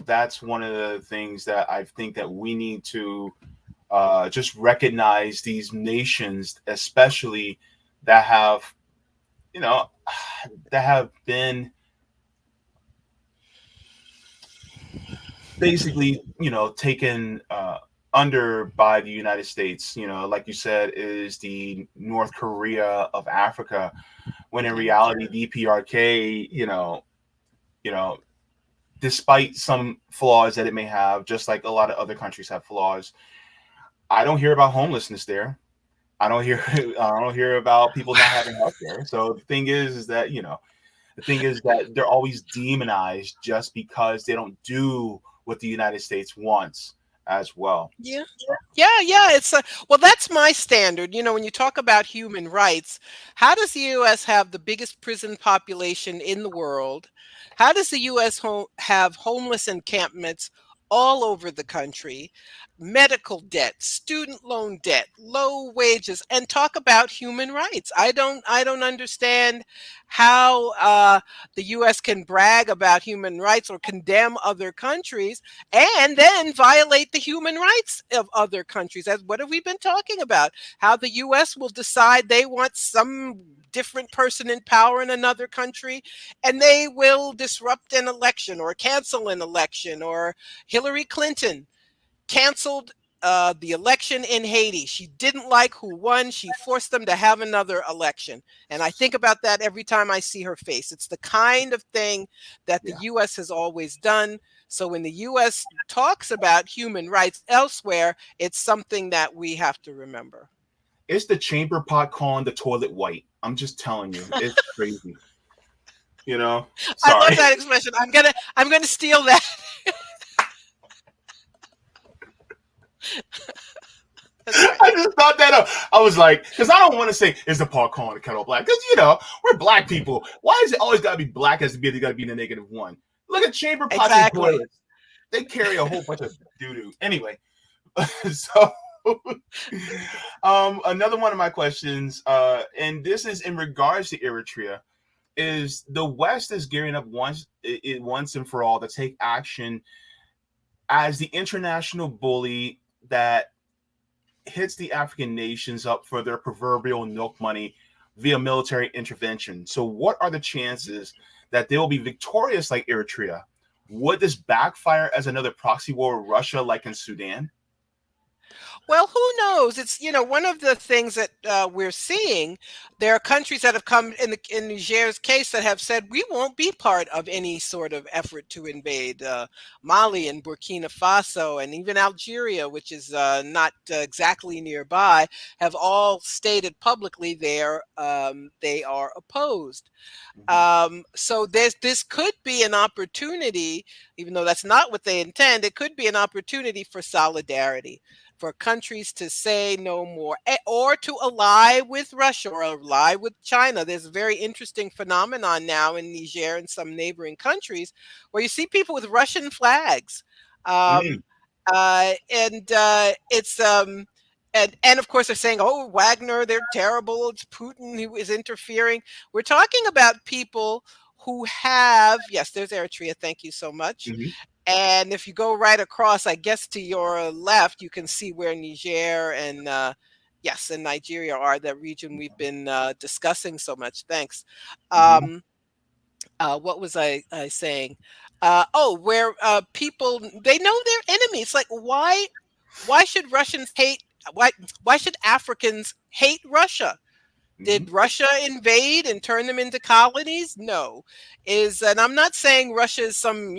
that's one of the things that I think that we need to just recognize these nations, especially that have you know that have been basically taken under by the United States. Like you said, is the North Korea of Africa, when in Yeah. reality, DPRK, you know, despite some flaws that it may have, just like a lot of other countries have flaws. I don't hear about homelessness there. I don't hear I don't hear about people not having health care. So the thing is that they're always demonized just because they don't do what the United States wants as well. Yeah. Yeah, yeah, well, that's my standard. When you talk about human rights, how does the US have the biggest prison population in the world? How does the US have homeless encampments all over the country, medical debt, student loan debt, low wages, and talk about human rights? I don't understand how the US can brag about human rights or condemn other countries and then violate the human rights of other countries. As what have we been talking about? How the US will decide they want some different person in power in another country, and they will disrupt an election or cancel an election. Or Hillary Clinton canceled the election in Haiti. She didn't like who won. She forced them to have another election. And I think about that every time I see her face. It's the kind of thing that the Yeah. US has always done. So when the US talks about human rights elsewhere, it's something that we have to remember. It's the chamber pot calling the toilet white. I'm just telling you, it's crazy. I love Sorry. that expression. I'm gonna steal that. That's great. I just thought that up. I was like, because I don't want to say, is the pot calling the kettle black? Because, we're black people. Why is it always got to be black as to be, got to be the negative one? Look at chamber pots and Exactly. toilets. They carry a whole bunch of doo-doo. Anyway, so another one of my questions, and this is in regards to Eritrea, is the West is gearing up once and for all to take action as the international bully that hits the African nations up for their proverbial milk money via military intervention. So, what are the chances that they will be victorious like Eritrea? Would this backfire as another proxy war with Russia like in Sudan? Well, who knows? It's one of the things that we're seeing. There are countries that have come in Niger's case that have said we won't be part of any sort of effort to invade. Mali and Burkina Faso and even Algeria, which is not exactly nearby, have all stated publicly they are opposed. Mhm. So this could be an opportunity, even though that's not what they intend. It could be an opportunity for solidarity, for countries to say no more, or to ally with Russia or ally with China. There's a very interesting phenomenon now in Niger and some neighboring countries where you see people with Russian flags. Um, Mm, and it's and of course they're saying, "Oh, Wagner, they're terrible. It's Putin who is interfering." We're talking about people who have, yes, there's Eritrea. Thank you so much. mhm, And if you go right across, I guess to your left, you can see where Niger and yes, and Nigeria are, that region we've been discussing so much. Thanks. mhm, Um, what was I saying? Where people, they know their enemies. Like, why should Russians hate? Why should Africans hate Russia? mhm, Did Russia invade and turn them into colonies? No. And I'm not saying Russia is some,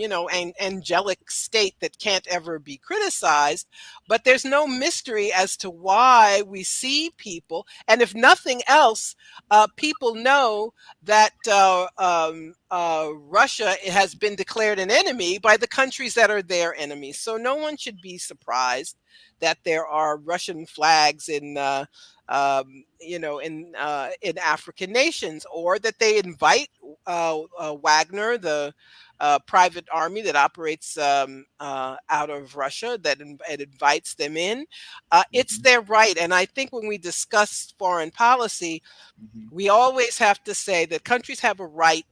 angelic state that can't ever be criticized, but there's no mystery as to why we see people. And if nothing else, people know that Russia has been declared an enemy by the countries that are their enemies. So no one should be surprised that there are Russian flags in, in African nations, or that they invite Wagner, the private army that operates out of Russia, that it invites them in. It's their right. And I think when we discuss foreign policy, we always have to say that countries have a right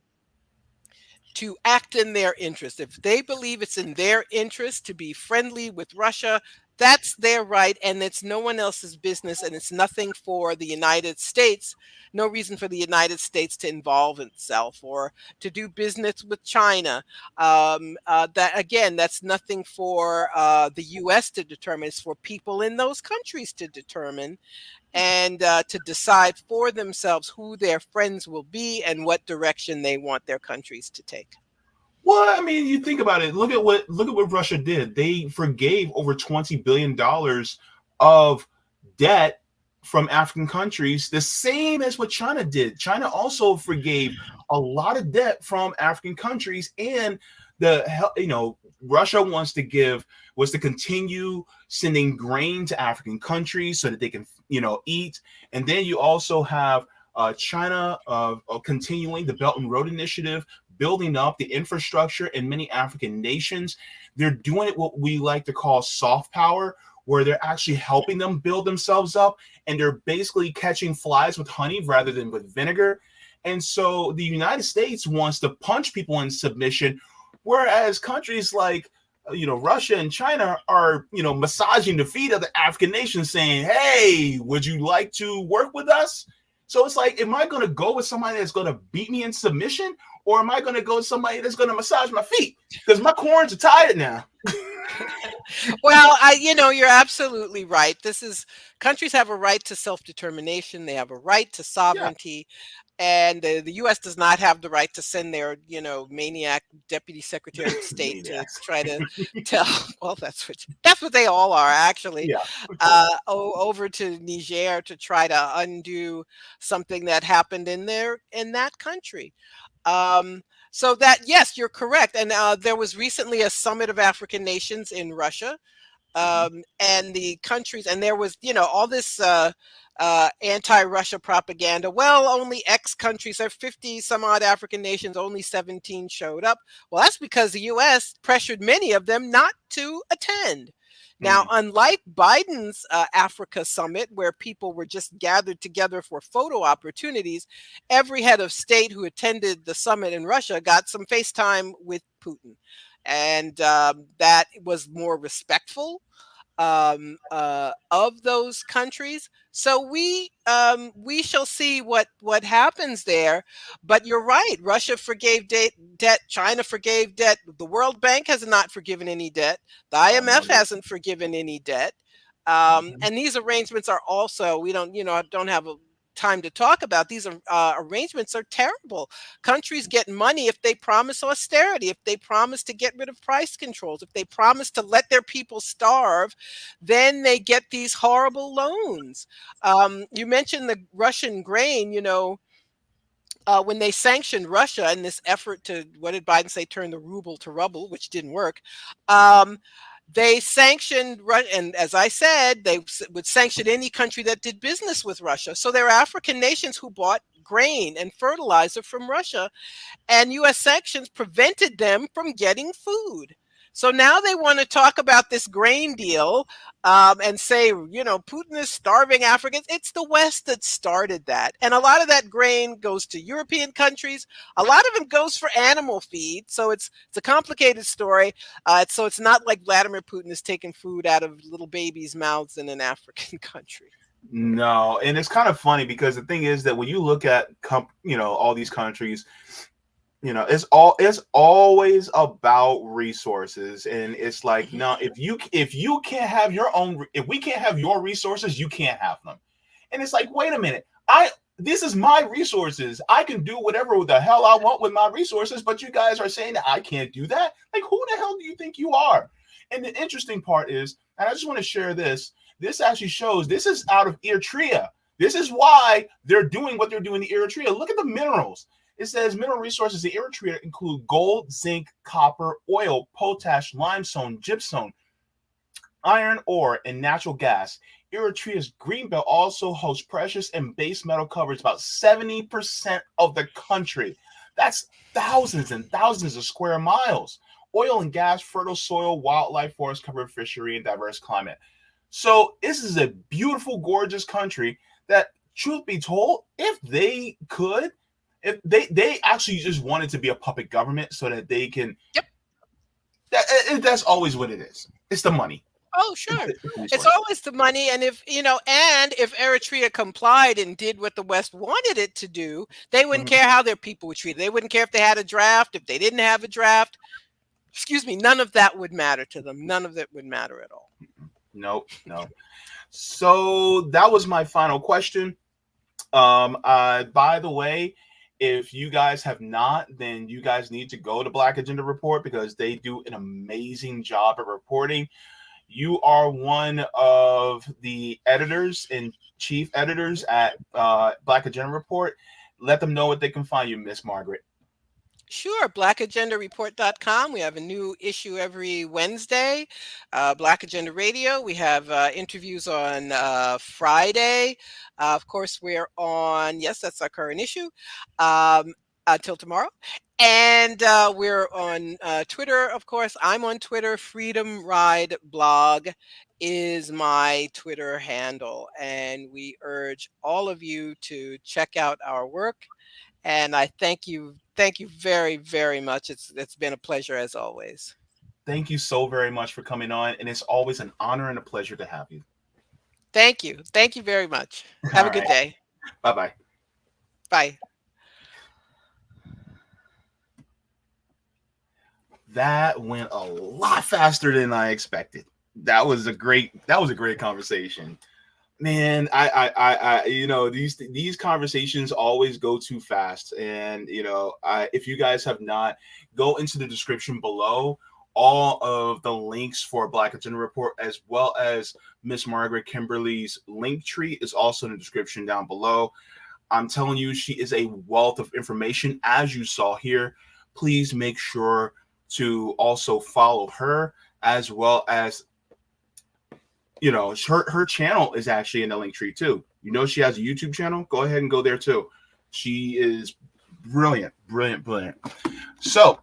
to act in their interest. If they believe it's in their interest to be friendly with Russia, that's their right, and it's no one else's business, and it's nothing for the United States, no reason for the United States to involve itself or to do business with China. That again, that's nothing for the U.S. to determine. It's for people in those countries to determine and to decide for themselves who their friends will be and what direction they want their countries to take. Well, I mean, you think about it. Look at what Russia did. They forgave over $20 billion of debt from African countries, the same as what China did. China also forgave a lot of debt from African countries, and Russia wants to continue sending grain to African countries so that they can eat. And then you also have China continuing the Belt and Road Initiative, building up the infrastructure in many African nations. They're doing it what we like to call soft power, where they're actually helping them build themselves up, and they're basically catching flies with honey rather than with vinegar. And so the United States wants to punch people in submission, whereas countries like Russia and China are massaging the feet of the African nations, saying, hey, would you like to work with us? So it's like, am I going to go with somebody that's going to beat me in submission, or am I going to go with somebody that's going to massage my feet? Because my corns are tired now. Well, you're absolutely right. Countries have a right to self-determination. They have a right to sovereignty. Yeah. And the U.S. does not have the right to send their, maniac deputy secretary of state to try to tell. Well, that's what they all are, actually. Yeah. Over to Niger to try to undo something that happened in that country. So that, yes, you're correct. And there was recently a summit of African nations in Russia, and the countries, and there was, all this anti-Russia propaganda. Well, only X countries, there are 50 some odd African nations, only 17 showed up. Well, that's because the U.S. pressured many of them not to attend. Now, unlike Biden's Africa summit, where people were just gathered together for photo opportunities, every head of state who attended the summit in Russia got some FaceTime with Putin. And that was more respectful of those countries. So we shall see what happens there. But you're right. Russia forgave debt. China forgave debt. The World Bank has not forgiven any debt. The IMF hasn't forgiven any debt. And these arrangements are also, we don't have a time to talk about. These arrangements are terrible. Countries get money if they promise austerity, if they promise to get rid of price controls, if they promise to let their people starve, then they get these horrible loans. You mentioned the Russian grain, when they sanctioned Russia in this effort to, what did Biden say, turn the ruble to rubble, which didn't work. They sanctioned, and as I said, they would sanction any country that did business with Russia. So there are African nations who bought grain and fertilizer from Russia, and U.S. sanctions prevented them from getting food. So now they want to talk about this grain deal and say, Putin is starving Africans. It's the West that started that. And a lot of that grain goes to European countries. A lot of it goes for animal feed. So it's a complicated story. So it's not like Vladimir Putin is taking food out of little babies' mouths in an African country. No, and it's kind of funny because the thing is that when you look at all these countries, it's always about resources, and it's like, no, if you can't have your own, if we can't have your resources, you can't have them. And it's like, wait a minute, this is my resources. I can do whatever the hell I want with my resources, but you guys are saying that I can't do that. Like, who the hell do you think you are? And the interesting part is, and I just want to share this. This actually shows this is out of Eritrea. This is why they're doing what they're doing in Eritrea. Look at the minerals. It says mineral resources in Eritrea include gold, zinc, copper, oil, potash, limestone, gypsum, iron ore, and natural gas. Eritrea's greenbelt also hosts precious and base metal coverage about 70% of the country. That's thousands and thousands of square miles. Oil and gas, fertile soil, wildlife, forest covered fishery, and diverse climate. So this is a beautiful, gorgeous country that, truth be told, if they could, if they actually just wanted to be a puppet government so that they can, Yep. That's always what it is. It's the money. Oh, sure. It's It's always the money. And if Eritrea complied and did what the West wanted it to do, they wouldn't care how their people were treated. They wouldn't care if they had a draft, if they didn't have a draft. Excuse me, none of that would matter to them. None of it would matter at all. No. So that was my final question. By the way, if you guys have not, then you guys need to go to Black Agenda Report because they do an amazing job of reporting. You are one of the editors and chief editors at Black Agenda Report. Let them know what they can find you, Miss Margaret. Sure. blackagendareport.com. We have a new issue every Wednesday. Black Agenda Radio. We have interviews on Friday. Of course, we're on, yes, that's our current issue, until tomorrow. And we're on Twitter, of course. I'm on Twitter. Freedom Ride Blog is my Twitter handle. And we urge all of you to check out our work. And I thank you very, very much. It's been a pleasure as always. Thank you so very much for coming on. And it's always an honor and a pleasure to have you. Thank you. Thank you very much. Have a good day. Bye-bye. Bye. That went a lot faster than I expected. That was a great conversation. Man, I these conversations always go too fast. And if you guys have not, go into the description below. All of the links for Black Agenda Report, as well as Miss Margaret Kimberley's link tree, is also in the description down below. I'm telling you, she is a wealth of information, as you saw here. Please make sure to also follow her, as well as her channel is actually in the link tree too. She has a YouTube channel. Go ahead and go there too. She is brilliant. So,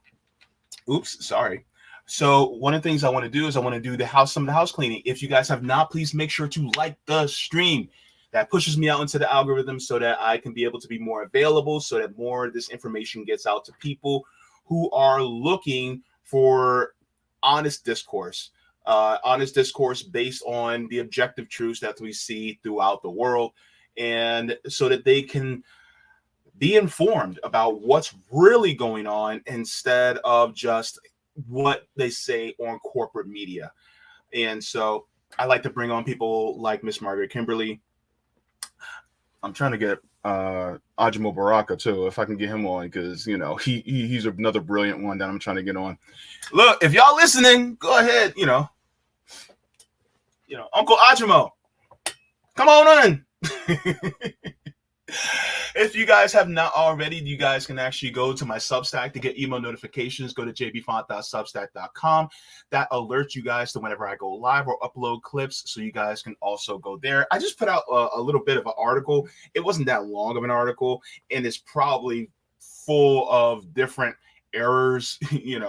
So one of the things I want to do is I want to do some of the house cleaning. If you guys have not, please make sure to like the stream. That pushes me out into the algorithm so that I can be able to be more available, so that more of this information gets out to people who are looking for honest discourse based on the objective truths that we see throughout the world, and so that they can be informed about what's really going on instead of just what they say on corporate media. And so I like to bring on people like Miss Margaret Kimberley. I'm trying to get Ajimo Baraka too, if I can get him on, because he's another brilliant one that I'm trying to get on. Look, if y'all listening, go ahead, Uncle Ajimo, come on in. If you guys have not already, you guys can actually go to my Substack to get email notifications. Go to jaybefaunt.substack.com. That alerts you guys to whenever I go live or upload clips, so you guys can also go there. I just put out a little bit of an article. It wasn't that long of an article, and it's probably full of different errors, in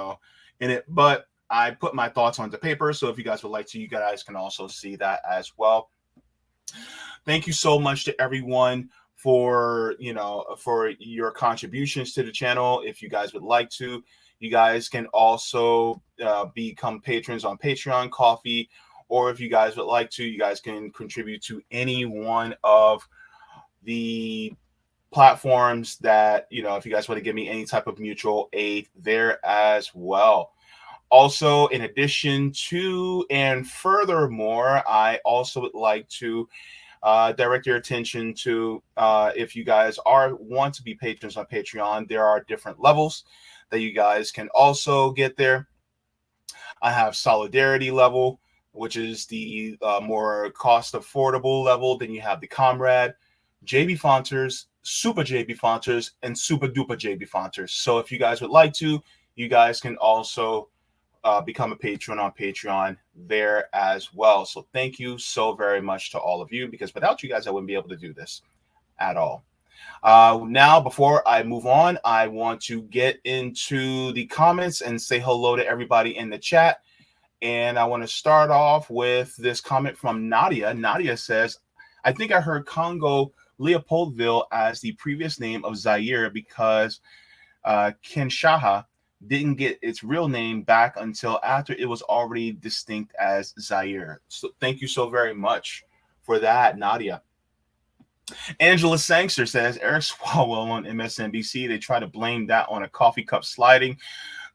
it. But I put my thoughts onto paper, so if you guys would like to, you guys can also see that as well. Thank you so much to everyone for your contributions to the channel. If you guys would like to, you guys can also become patrons on Patreon, Coffee, or if you guys would like to, you guys can contribute to any one of the platforms that, if you guys want to give me any type of mutual aid there as well. Also, in addition to and furthermore, I also would like to direct your attention to, if you guys want to be patrons on Patreon, there are different levels that you guys can also get there. I have Solidarity level, which is the more cost affordable level. Then you have the Comrade, Jaybefaunters, super Jaybefaunters and super duper Jaybefaunters. So if you guys would like to, you guys can also become a patron on Patreon there as well. So thank you so very much to all of you, because without you guys, I wouldn't be able to do this at all. Now, before I move on, I want to get into the comments and say hello to everybody in the chat. And I want to start off with this comment from Nadia. Nadia says, I think I heard Congo Leopoldville as the previous name of Zaire because Kinshasa didn't get its real name back until after it was already distinct as Zaire. So thank you so very much for that, Nadia. Angela Sangster says, Eric Swalwell on MSNBC, they try to blame that on a coffee cup sliding.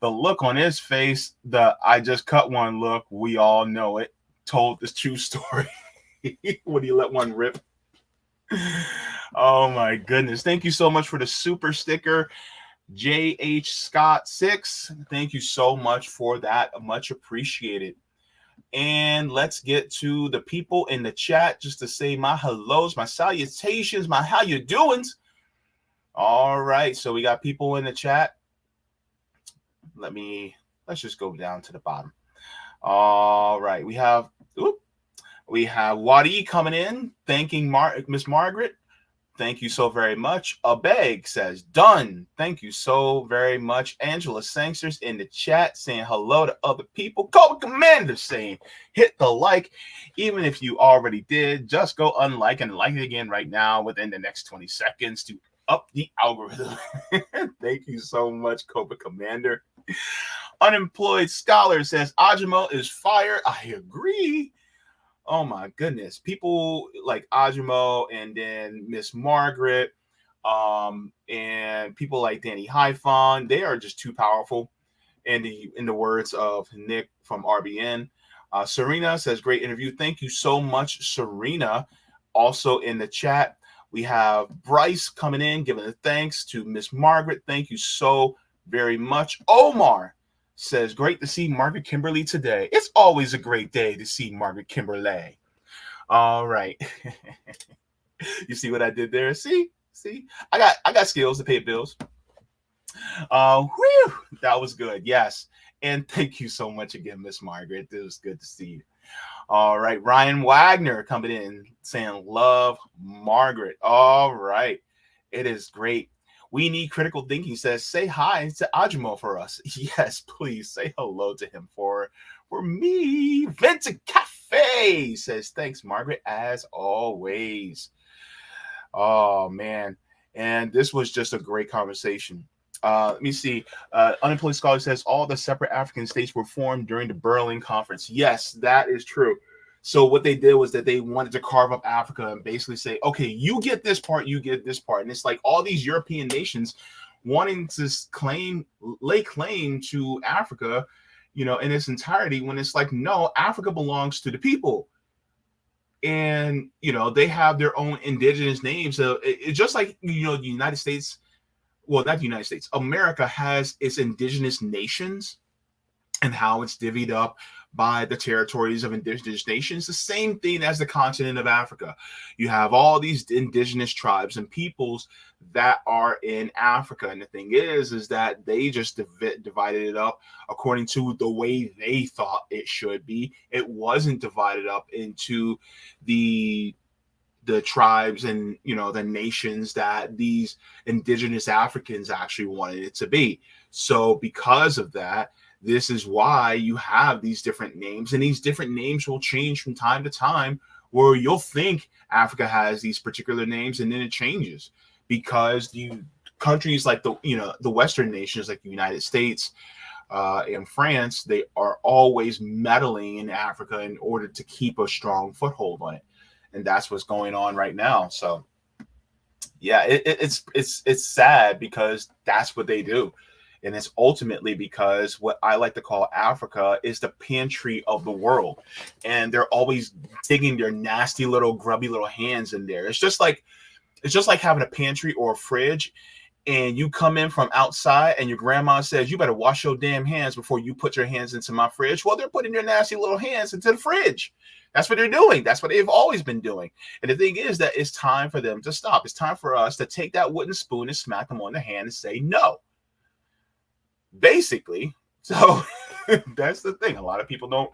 The look on his face, the I just cut one look, we all know it, told this true story. When you let one rip. Oh my goodness. Thank you so much for the super sticker. JH Scott 6. Thank you so much for that. Much appreciated. And let's get to the people in the chat just to say my hellos, my salutations, my how you doings. All right. So we got people in the chat. Let's just go down to the bottom. All right. We have Wadi coming in, thanking Miss Margaret. Thank you so very much. Abeg says, done. Thank you so very much. Angela Sangsters in the chat saying hello to other people. Cobra Commander saying, hit the like. Even if you already did, just go unlike and like it again right now within the next 20 seconds to up the algorithm. Thank you so much, Cobra Commander. Unemployed Scholar says, Ajimo is fire. I agree. Oh my goodness. People like Ajimo and then Miss Margaret and people like Danny Hyphon, they are just too powerful in the words of Nick from RBN. Serena says, great interview. Thank you so much, Serena. Also in the chat, we have Bryce coming in, giving a thanks to Miss Margaret. Thank you so very much. Omar says, great to see Margaret Kimberley today. It's always a great day to see Margaret Kimberley. All right. You see what I did there? See? I got skills to pay bills. Whew, that was good. Yes. And thank you so much again, Miss Margaret. It was good to see you. All right. Ryan Wagner coming in saying, love Margaret. All right. It is great. We need critical thinking says, say hi to Ajimo for us. Yes, please say hello to him for me. Vincent Cafe says, thanks, Margaret, as always. Oh, man. And this was just a great conversation. Let me see. Unemployed Scholar says, all the separate African states were formed during the Berlin Conference. Yes, that is true. So what they did was that they wanted to carve up Africa and basically say, okay, you get this part, you get this part. And it's like all these European nations wanting to lay claim to Africa, in its entirety, when it's like, no, Africa belongs to the people. And, they have their own indigenous names. So it's just like, the United States, well, not the United States, America has its indigenous nations and how it's divvied up by the territories of indigenous nations, the same thing as the continent of Africa. You have all these indigenous tribes and peoples that are in Africa. And the thing is that they just divided it up according to the way they thought it should be. It wasn't divided up into the tribes and, the nations that these indigenous Africans actually wanted it to be. So because of that, this is why you have these different names, and these different names will change from time to time, where you'll think Africa has these particular names and then it changes because the countries like the Western nations like the United States and France, they are always meddling in Africa in order to keep a strong foothold on it. And that's what's going on right now. So yeah, it's sad because that's what they do. And it's ultimately because what I like to call Africa is the pantry of the world. And they're always digging their nasty little grubby little hands in there. It's just like having a pantry or a fridge and you come in from outside and your grandma says, you better wash your damn hands before you put your hands into my fridge. Well, they're putting their nasty little hands into the fridge. That's what they're doing. That's what they've always been doing. And the thing is that it's time for them to stop. It's time for us to take that wooden spoon and smack them on the hand and say no. Basically. So that's the thing. A lot of people don't.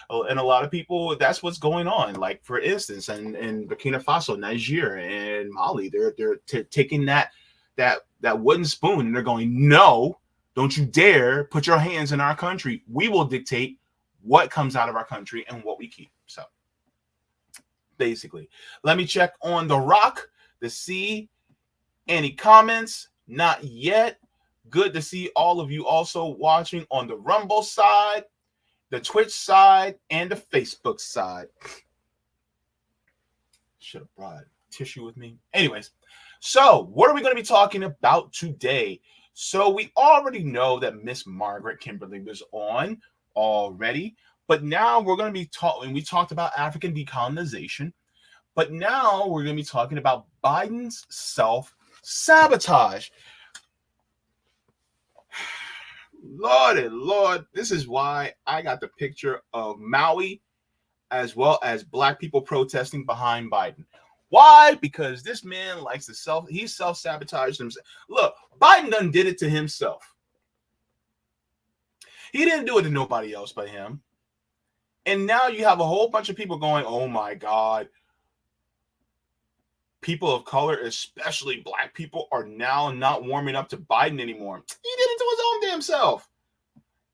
And a lot of people, that's what's going on. Like, for instance, in Burkina Faso, Niger, and Mali, they're taking that wooden spoon and they're going, no, don't you dare put your hands in our country. We will dictate what comes out of our country and what we keep. So basically, let me check on The Rock to see any comments. Not yet. Good to see all of you also watching on the Rumble side, the Twitch side, and the Facebook side. Should have brought tissue with me. Anyways, so what are we going to be talking about today? So we already know that Miss Margaret Kimberley was on already, but now we're going to be talking. We talked about African decolonization, but now we're going to be talking about Biden's self-sabotage. Lord, this is why I got the picture of Maui as well as black people protesting behind Biden. Why? Because this man likes to he's self-sabotaged himself. Look, Biden done did it to himself. He didn't do it to nobody else but him. And now you have a whole bunch of people going, oh my God, people of color, especially black people, are now not warming up to Biden anymore. He did it to his own damn self.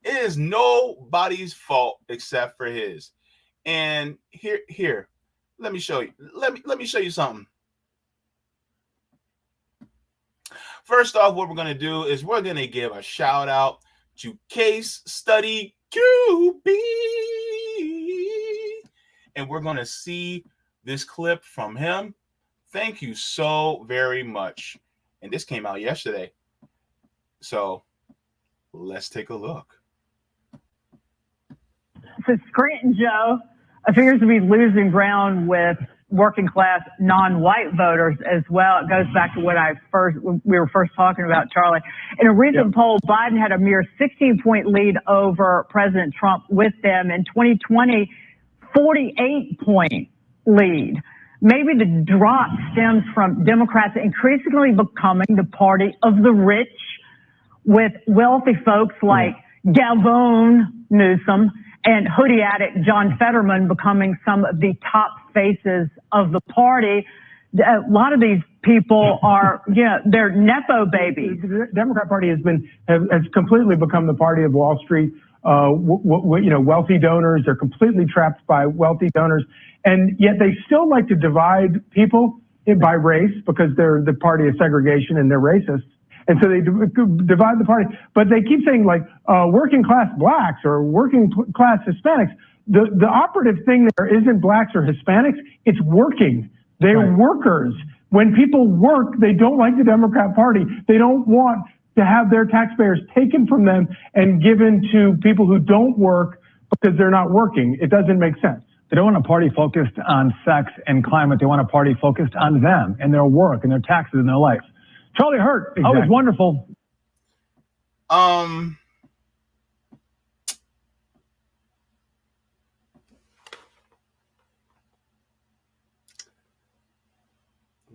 It is nobody's fault except for his. And here, let me show you. Let me show you something. First off, what we're going to do is we're going to give a shout out to Case Study QB. And we're going to see this clip from him. Thank you so very much. And this came out yesterday. So let's take a look. So Scranton Joe appears to be losing ground with working class non-white voters as well. It goes back to what we were first talking about, Charlie. In a recent poll, Biden had a mere 16-point lead over President Trump with them. In 2020, 48-point lead. Maybe the drop stems from Democrats increasingly becoming the party of the rich, with wealthy folks like Gavin Newsom and hoodie addict John Fetterman becoming some of the top faces of the party. A lot of these people are, they're Nepo babies. The Democrat Party has completely become the party of Wall Street. Wealthy donors are completely trapped by wealthy donors, and yet they still like to divide people by race because they're the party of segregation and they're racist. And so they divide the party, but they keep saying like working class blacks or working class Hispanics. The operative thing there isn't blacks or Hispanics, it's working. They're workers. When people work, they don't like the Democrat Party. They don't want to have their taxpayers taken from them and given to people who don't work because they're not working. It doesn't make sense. They don't want a party focused on sex and climate. They want a party focused on them and their work and their taxes and their life. Charlie Hurt, always wonderful.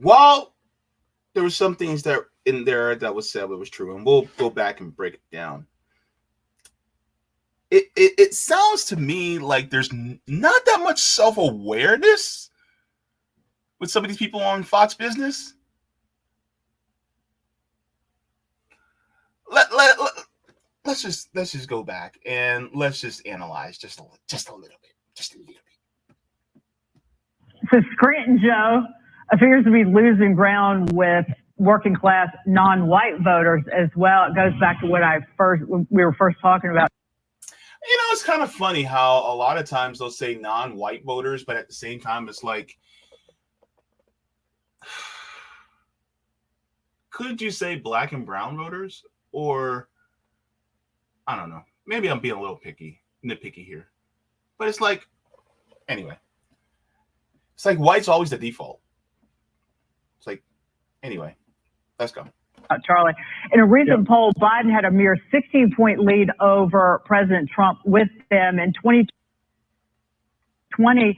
While there were some things that in there that was said that was true, and we'll go back and break it down. It sounds to me like there's not that much self-awareness with some of these people on Fox Business. Let's just go back and let's just analyze just a little bit. So Scranton Joe appears to be losing ground with working class non-white voters as well. It goes back to what we were first talking about. It's kind of funny how a lot of times they'll say non-white voters, but at the same time, it's like, could you say black and brown voters? Or, I don't know. Maybe I'm being a little nitpicky here. But it's like, anyway. It's like white's always the default. It's like, anyway, let's go. Charlie. In a recent poll, Biden had a mere 16-point lead over President Trump with them. In 2020,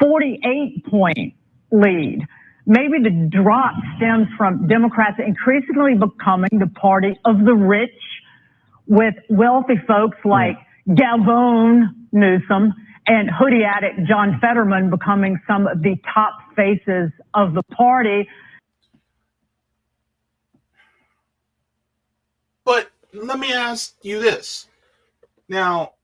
48-point lead. Maybe the drop stems from Democrats increasingly becoming the party of the rich, with wealthy folks like Gavin Newsom and hoodie addict John Fetterman becoming some of the top faces of the party. But let me ask you this. Now,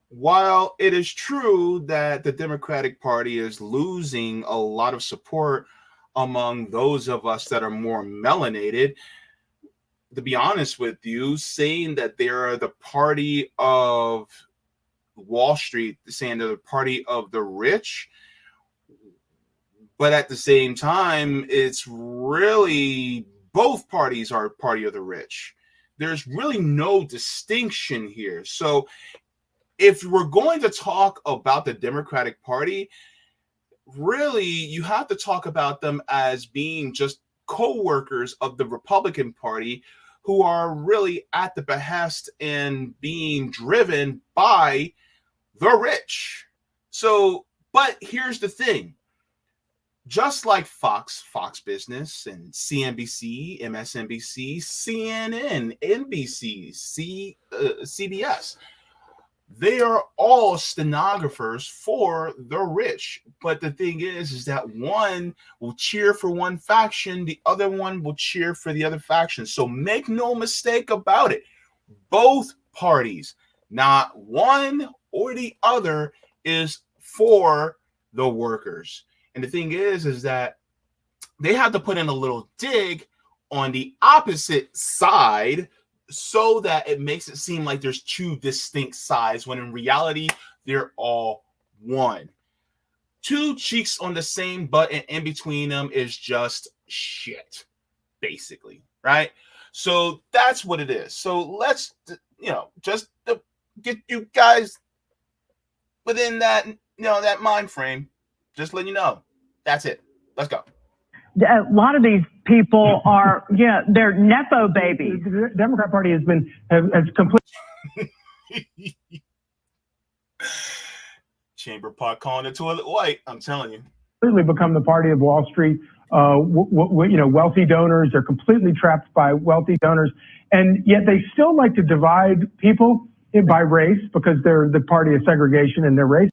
while it is true that the Democratic Party is losing a lot of support among those of us that are more melanated, to be honest with you, saying that they are the party of Wall Street, saying they're the party of the rich, but at the same time, it's really both parties are party of the rich. There's really no distinction here. So if we're going to talk about the Democratic Party, really, you have to talk about them as being just co-workers of the Republican Party who are really at the behest and being driven by the rich. So, but here's the thing. Just like Fox Business, and CNBC, MSNBC, CNN, NBC, CBS, they are all stenographers for the rich. But the thing is that one will cheer for one faction, the other one will cheer for the other faction. So make no mistake about it. Both parties, not one or the other, is for the workers. And the thing is that they have to put in a little dig on the opposite side so that it makes it seem like there's two distinct sides, when in reality, they're all one. Two cheeks on the same butt, and in between them is just shit, basically, right? So that's what it is. So let's, just to get you guys within that, that mind frame, just letting you know. That's it. Let's go. A lot of these people are, they're Nepo babies. The Democrat Party has completely chamber pot calling the toilet white. I'm telling you, completely become the party of Wall Street. Wealthy donors. They're completely trapped by wealthy donors, and yet they still like to divide people by race because they're the party of segregation and they're race.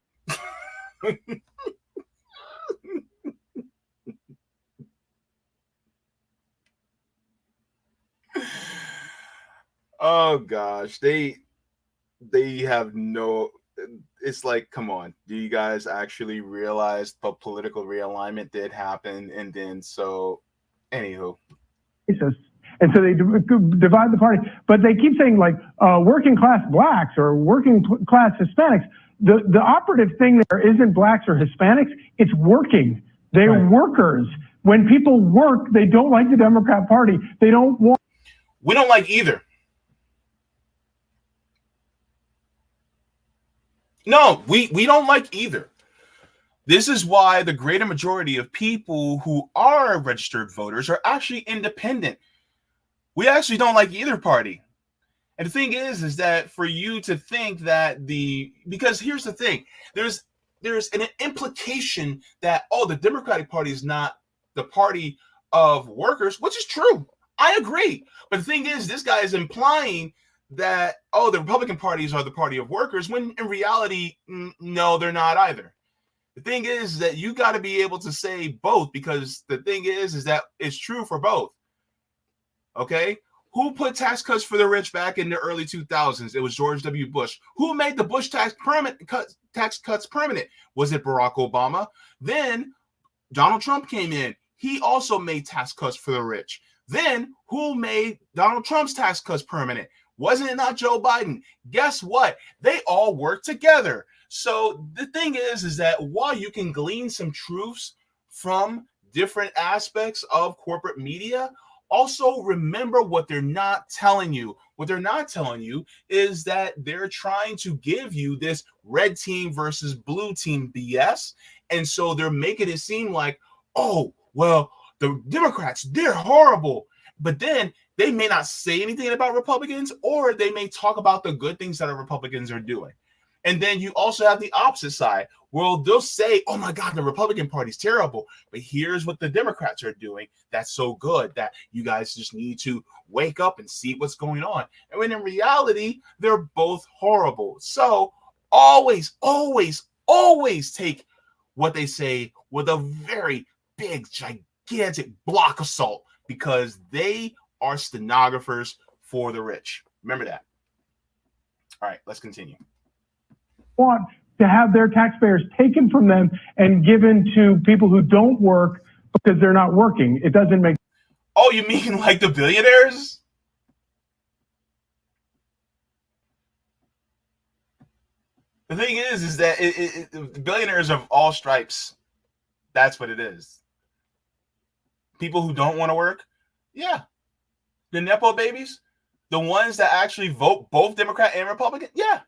Oh gosh, they have no. It's like, come on, do you guys actually realize the political realignment did happen? And then anywho, and so they divide the party, but they keep saying like working class blacks or working class Hispanics. The operative thing there isn't blacks or Hispanics; it's working. They're workers. When people work, they don't like the Democrat Party. They don't want. We don't like either. No, we don't like either. This is why the greater majority of people who are registered voters are actually independent. We actually don't like either party. And the thing is that for you to think that because here's the thing, there's an implication that, the Democratic Party is not the party of workers, which is true. I agree. But the thing is, this guy is implying that, the Republican parties are the party of workers, when in reality, no, they're not either. The thing is that you got to be able to say both, because the thing is that it's true for both. Okay? Who put tax cuts for the rich back in the early 2000s? It was George W. Bush. Who made the Bush tax cuts permanent? Was it Barack Obama? Then Donald Trump came in. He also made tax cuts for the rich. Then who made Donald Trump's tax cuts permanent? Wasn't it not Joe Biden? Guess what? They all work together. So the thing is that while you can glean some truths from different aspects of corporate media, also remember what they're not telling you. What they're not telling you is that they're trying to give you this red team versus blue team BS. And so they're making it seem like, the Democrats, they're horrible. But then they may not say anything about Republicans, or they may talk about the good things that Republicans are doing. And then you also have the opposite side. Well, they'll say, oh my God, the Republican Party's terrible, but here's what the Democrats are doing that's so good that you guys just need to wake up and see what's going on. And when in reality, they're both horrible. So always, always, always take what they say with a very big, gigantic block of salt, because they are stenographers for the rich. Remember that. All right, let's continue. Want to have their taxpayers taken from them and given to people who don't work because they're not working. It doesn't make. Oh, you mean like the billionaires? The thing is that the billionaires of all stripes, that's what it is. People who don't want to work, yeah. The Nepo babies, the ones that actually vote both Democrat and Republican, yeah.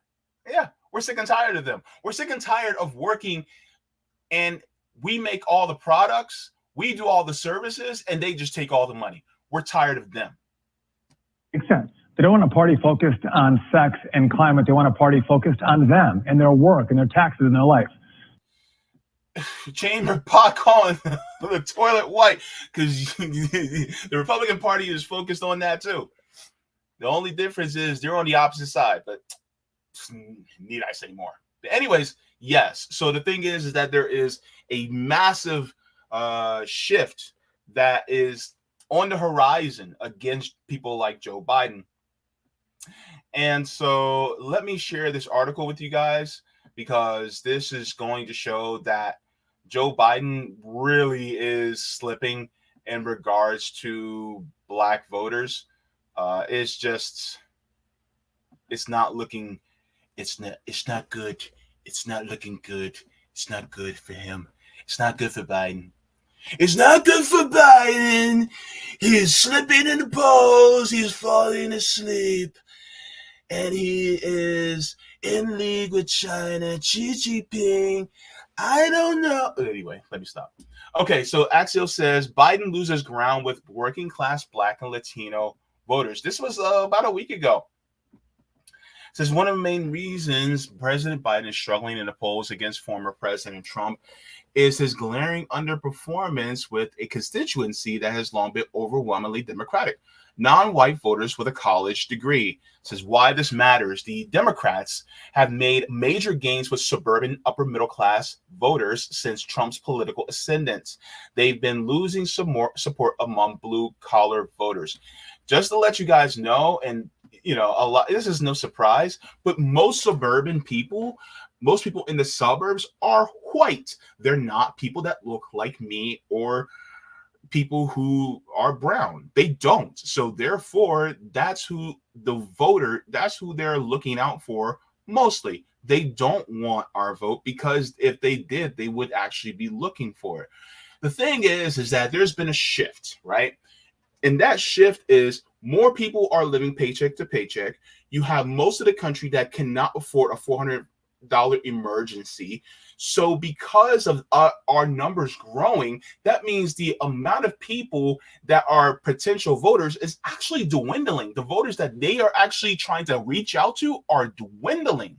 We're sick and tired of them. We're sick and tired of working, and we make all the products, we do all the services, and they just take all the money. We're tired of them. Makes sense. They don't want a party focused on sex and climate. They want a party focused on them and their work and their taxes and their life. Chamber pot calling the toilet white, because the Republican Party is focused on that too. The only difference is they're on the opposite side, but need I say more? But anyways, yes. So the thing is that there is a massive shift that is on the horizon against people like Joe Biden. And so let me share this article with you guys, because this is going to show that Joe Biden really is slipping in regards to black voters. It's not looking. It's not good. It's not looking good. It's not good for him. It's not good for Biden. It's not good for Biden. He's slipping in the polls. He's falling asleep. And he is in league with China. Xi Jinping. I don't know. Anyway, let me stop. Okay, so Axios says Biden loses ground with working class black and Latino voters. This was about a week ago. Says one of the main reasons President Biden is struggling in the polls against former President Trump is his glaring underperformance with a constituency that has long been overwhelmingly Democratic. Non-white voters with a college degree. Says why this matters. The Democrats have made major gains with suburban upper middle class voters since Trump's political ascendance. They've been losing some more support among blue collar voters. Just to let you guys know, and you know, a lot, this is no surprise, but most suburban people, most people in the suburbs are white. They're not people that look like me or people who are brown. They don't. So therefore, that's who they're looking out for mostly. They don't want our vote, because if they did, they would actually be looking for it. The thing is that there's been a shift, right? And that shift is more people are living paycheck to paycheck. You have most of the country that cannot afford a $400 emergency. So because of our numbers growing, that means the amount of people that are potential voters is actually dwindling. The voters that they are actually trying to reach out to are dwindling,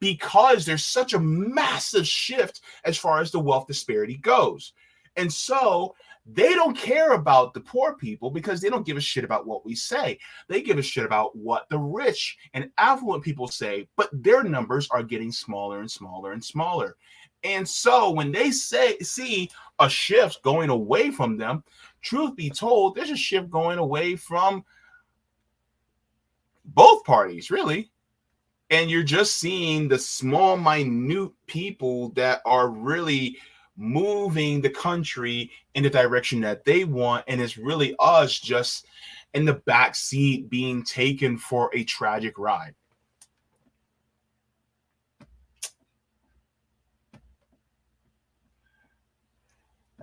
because there's such a massive shift as far as the wealth disparity goes. And so they don't care about the poor people, because they don't give a shit about what we say. They give a shit about what the rich and affluent people say, but their numbers are getting smaller and smaller and smaller. And so when they see a shift going away from them, truth be told, there's a shift going away from both parties, really. And you're just seeing the small, minute people that are really moving the country in the direction that they want, and it's really us just in the back seat being taken for a tragic ride.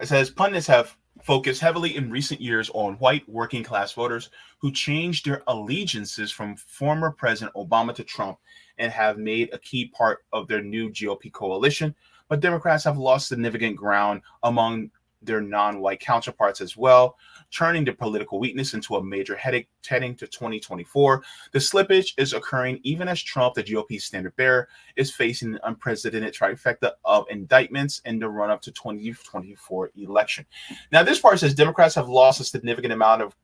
It says pundits have focused heavily in recent years on white working class voters who changed their allegiances from former President Obama to Trump and have made a key part of their new GOP coalition. But Democrats have lost significant ground among their non-white counterparts as well, turning their political weakness into a major headache heading to 2024. The slippage is occurring even as Trump, the GOP standard bearer, is facing an unprecedented trifecta of indictments in the run-up to 2024 election. Now, this part says Democrats have lost a significant amount of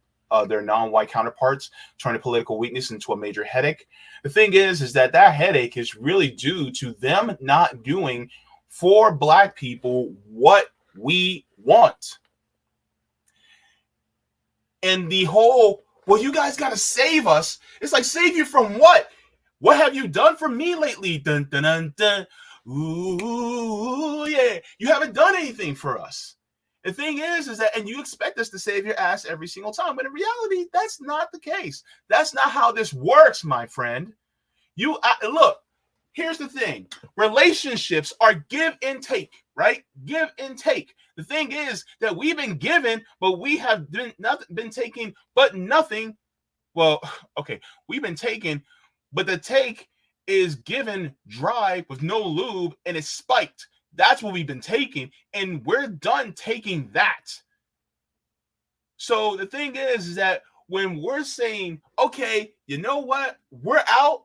their non-white counterparts, turning political weakness into a major headache. The thing is that headache is really due to them not doing for Black people what we want. And the whole, well, you guys got to save us. It's like, save you from what? What have you done for me lately? Dun, dun, dun, dun. Ooh, yeah. You haven't done anything for us. The thing is that, and you expect us to save your ass every single time. But in reality, that's not the case. That's not how this works, my friend. Look, here's the thing. Relationships are give and take, right? Give and take. The thing is that we've been given, but we have been taking, but nothing. Well, okay, we've been taking, but the take is given dry with no lube and it's spiked. That's what we've been taking, and we're done taking that. So the thing is that when we're saying, okay, you know what? We're out.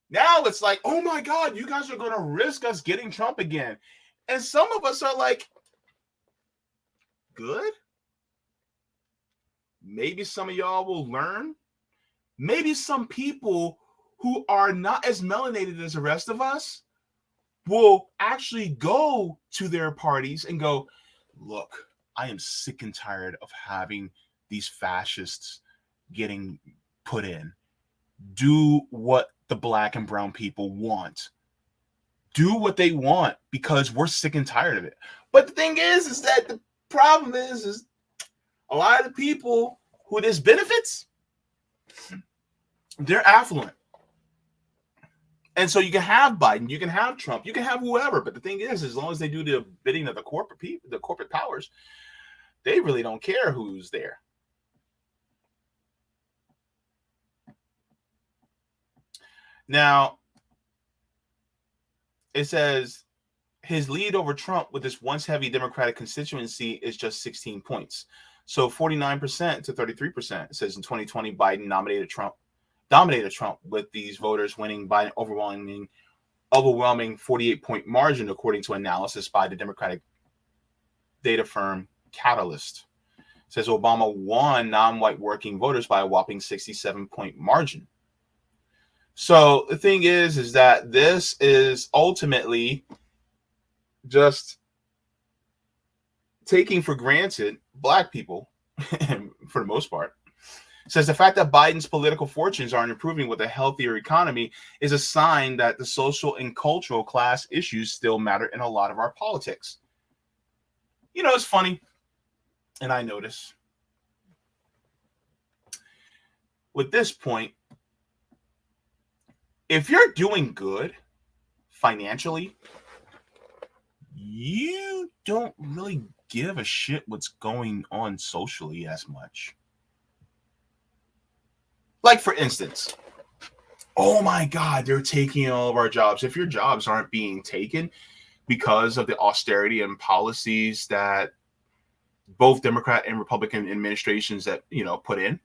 Now it's like, oh my God, you guys are going to risk us getting Trump again. And some of us are like, good. Maybe some of y'all will learn. Maybe some people who are not as melanated as the rest of us will actually go to their parties and go, look, I am sick and tired of having these fascists getting put in. Do what the Black and brown people want. Do what they want because we're sick and tired of it. But the thing is that the problem is a lot of the people who this benefits, they're affluent. And so you can have Biden, you can have Trump, you can have whoever. But the thing is, as long as they do the bidding of the corporate people, the corporate powers, they really don't care who's there. Now, it says his lead over Trump with this once heavy Democratic constituency is just 16 points. So 49% to 33%. It says in 2020, Biden dominated Trump with these voters winning by an overwhelming 48-point margin, according to analysis by the Democratic data firm Catalyst. It says Obama won non-white working voters by a whopping 67-point margin. So the thing is that this is ultimately just taking for granted Black people for the most part. It says the fact that Biden's political fortunes aren't improving with a healthier economy is a sign that the social and cultural class issues still matter in a lot of our politics. You know, it's funny, and I notice with this point, if you're doing good financially, you don't really give a shit what's going on socially as much. Like, for instance, oh my God, they're taking all of our jobs. If your jobs aren't being taken because of the austerity and policies that both Democrat and Republican administrations that, put in,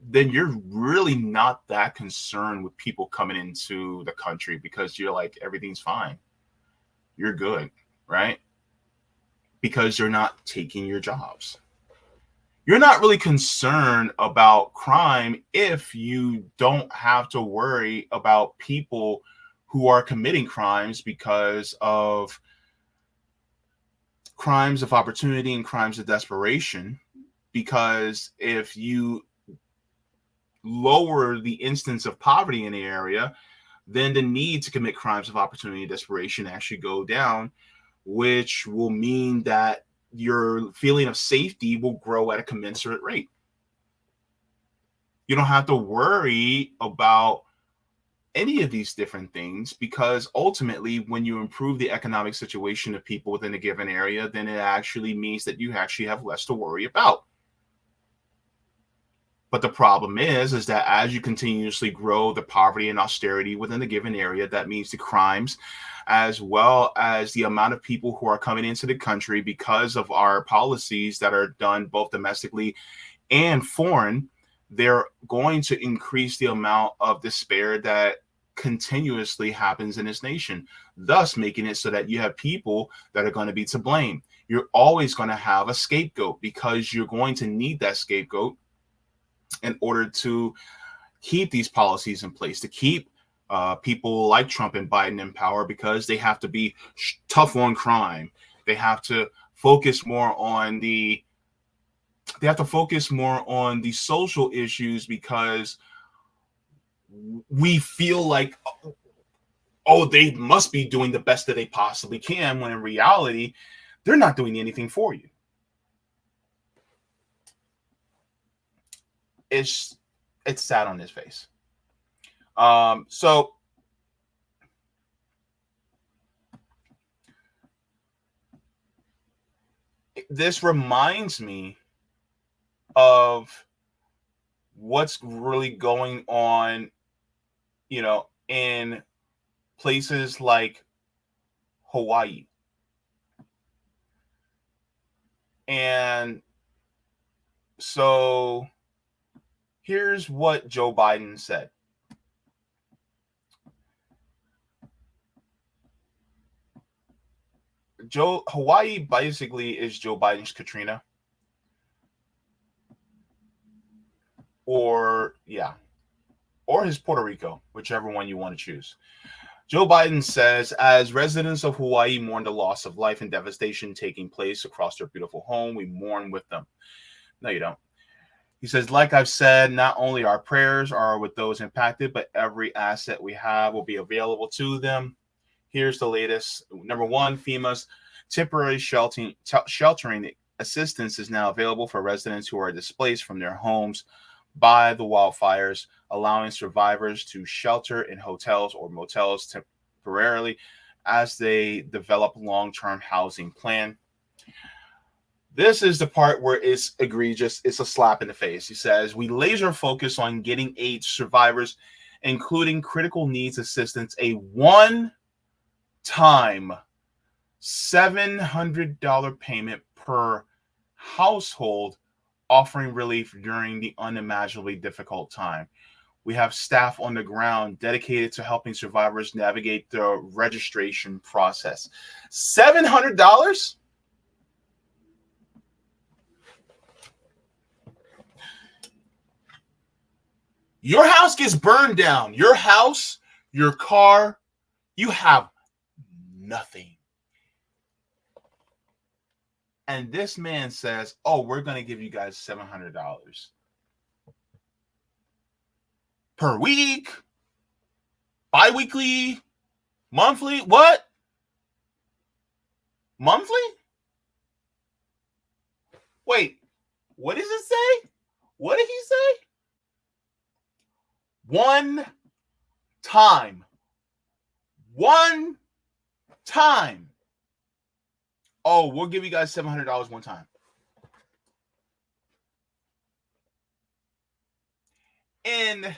then you're really not that concerned with people coming into the country because you're like, everything's fine. You're good, right? Because you're not taking your jobs. You're not really concerned about crime if you don't have to worry about people who are committing crimes because of crimes of opportunity and crimes of desperation. Because if you lower the instance of poverty in the area, then the need to commit crimes of opportunity and desperation actually go down, which will mean that your feeling of safety will grow at a commensurate rate. You don't have to worry about any of these different things because ultimately when you improve the economic situation of people within a given area, then it actually means that you actually have less to worry about. But the problem is that as you continuously grow the poverty and austerity within a given area, that means the crimes as well as the amount of people who are coming into the country because of our policies that are done both domestically and foreign, they're going to increase the amount of despair that continuously happens in this nation, thus making it so that you have people that are going to be to blame. You're always going to have a scapegoat because you're going to need that scapegoat in order to keep these policies in place, to keep people like Trump and Biden in power, because they have to be tough on crime. They have to focus more on the social issues, because we feel like, oh, they must be doing the best that they possibly can, when in reality, they're not doing anything for you. It's sad on his face. So this reminds me of what's really going on, in places like Hawaii. And so here's what Joe Biden said. Hawaii basically is Joe Biden's Katrina. Or his Puerto Rico, whichever one you want to choose. Joe Biden says, as residents of Hawaii mourn the loss of life and devastation taking place across their beautiful home, we mourn with them. No, you don't. He says, like I've said, not only our prayers are with those impacted, but every asset we have will be available to them. Here's the latest. Number one, FEMA's temporary sheltering assistance is now available for residents who are displaced from their homes by the wildfires, allowing survivors to shelter in hotels or motels temporarily as they develop long-term housing plan. This is the part where it's egregious. It's a slap in the face. He says, we laser focus on getting aid survivors, including critical needs assistance, a one-time $700 payment per household, offering relief during the unimaginably difficult time. We have staff on the ground dedicated to helping survivors navigate the registration process. $700? Your house gets burned down. Your house, your car, you have nothing. And this man says, oh, we're going to give you guys $700 per week, bi-weekly, monthly. What? Monthly? Wait, what does it say? What did he say? One time. One time. Oh, we'll give you guys $700 one time. And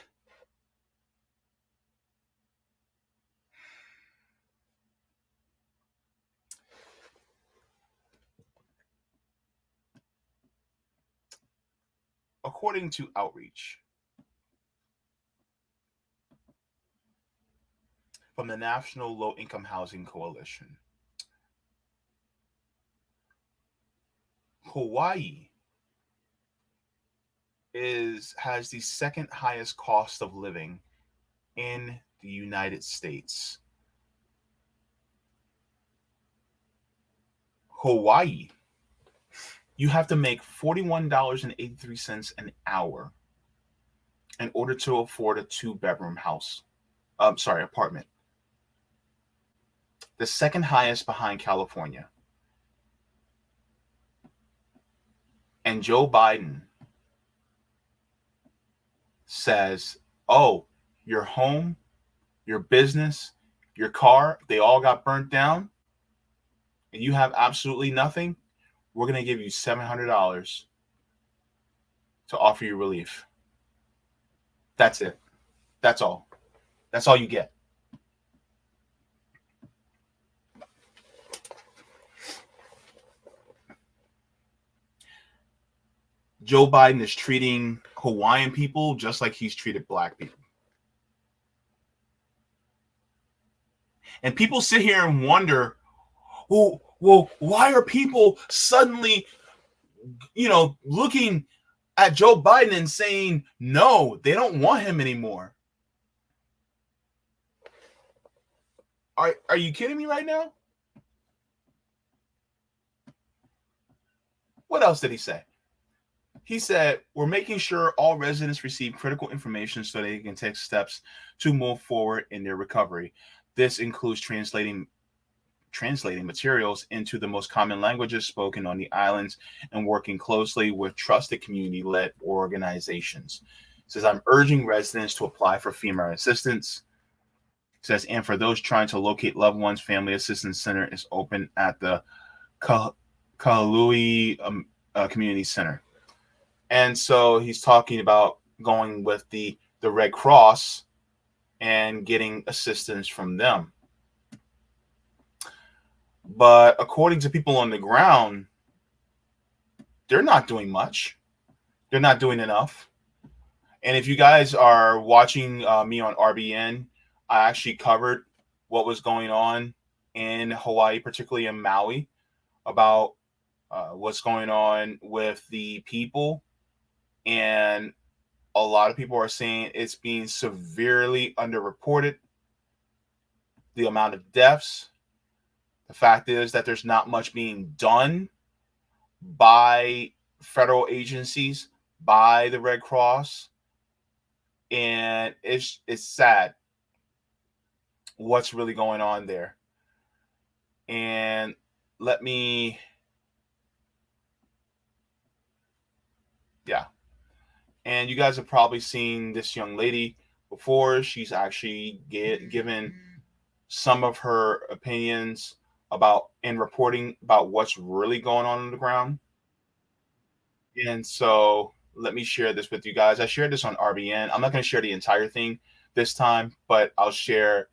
according to Outreach from the National Low Income Housing Coalition, Hawaii has the second highest cost of living in the United States. Hawaii, you have to make $41.83 an hour in order to afford a 2-bedroom apartment. The second highest behind California. And Joe Biden says, oh, your home, your business, your car, they all got burnt down, and you have absolutely nothing. We're going to give you $700 to offer you relief. That's it. That's all. That's all you get. Joe Biden is treating Hawaiian people just like he's treated black people. And people sit here and wonder, well, why are people suddenly, looking at Joe Biden and saying, no, they don't want him anymore? Are you kidding me right now? What else did he say? He said, we're making sure all residents receive critical information so they can take steps to move forward in their recovery. This includes translating materials into the most common languages spoken on the islands and working closely with trusted community-led organizations. It says, I'm urging residents to apply for FEMA assistance. It says, and for those trying to locate loved ones, Family Assistance Center is open at the Kahalui Community Center. And so he's talking about going with the Red Cross and getting assistance from them. But according to people on the ground, they're not doing much. They're not doing enough. And if you guys are watching me on RBN, I actually covered what was going on in Hawaii, particularly in Maui, about what's going on with the people. And a lot of people are saying it's being severely underreported. The amount of deaths. The fact is that there's not much being done by federal agencies, by the Red Cross. And it's sad what's really going on there. And and you guys have probably seen this young lady before. She's actually given some of her opinions about and reporting about what's really going on the ground. And so let me share this with you guys. I shared this on RBN. I'm not going to share the entire thing this time, but I'll share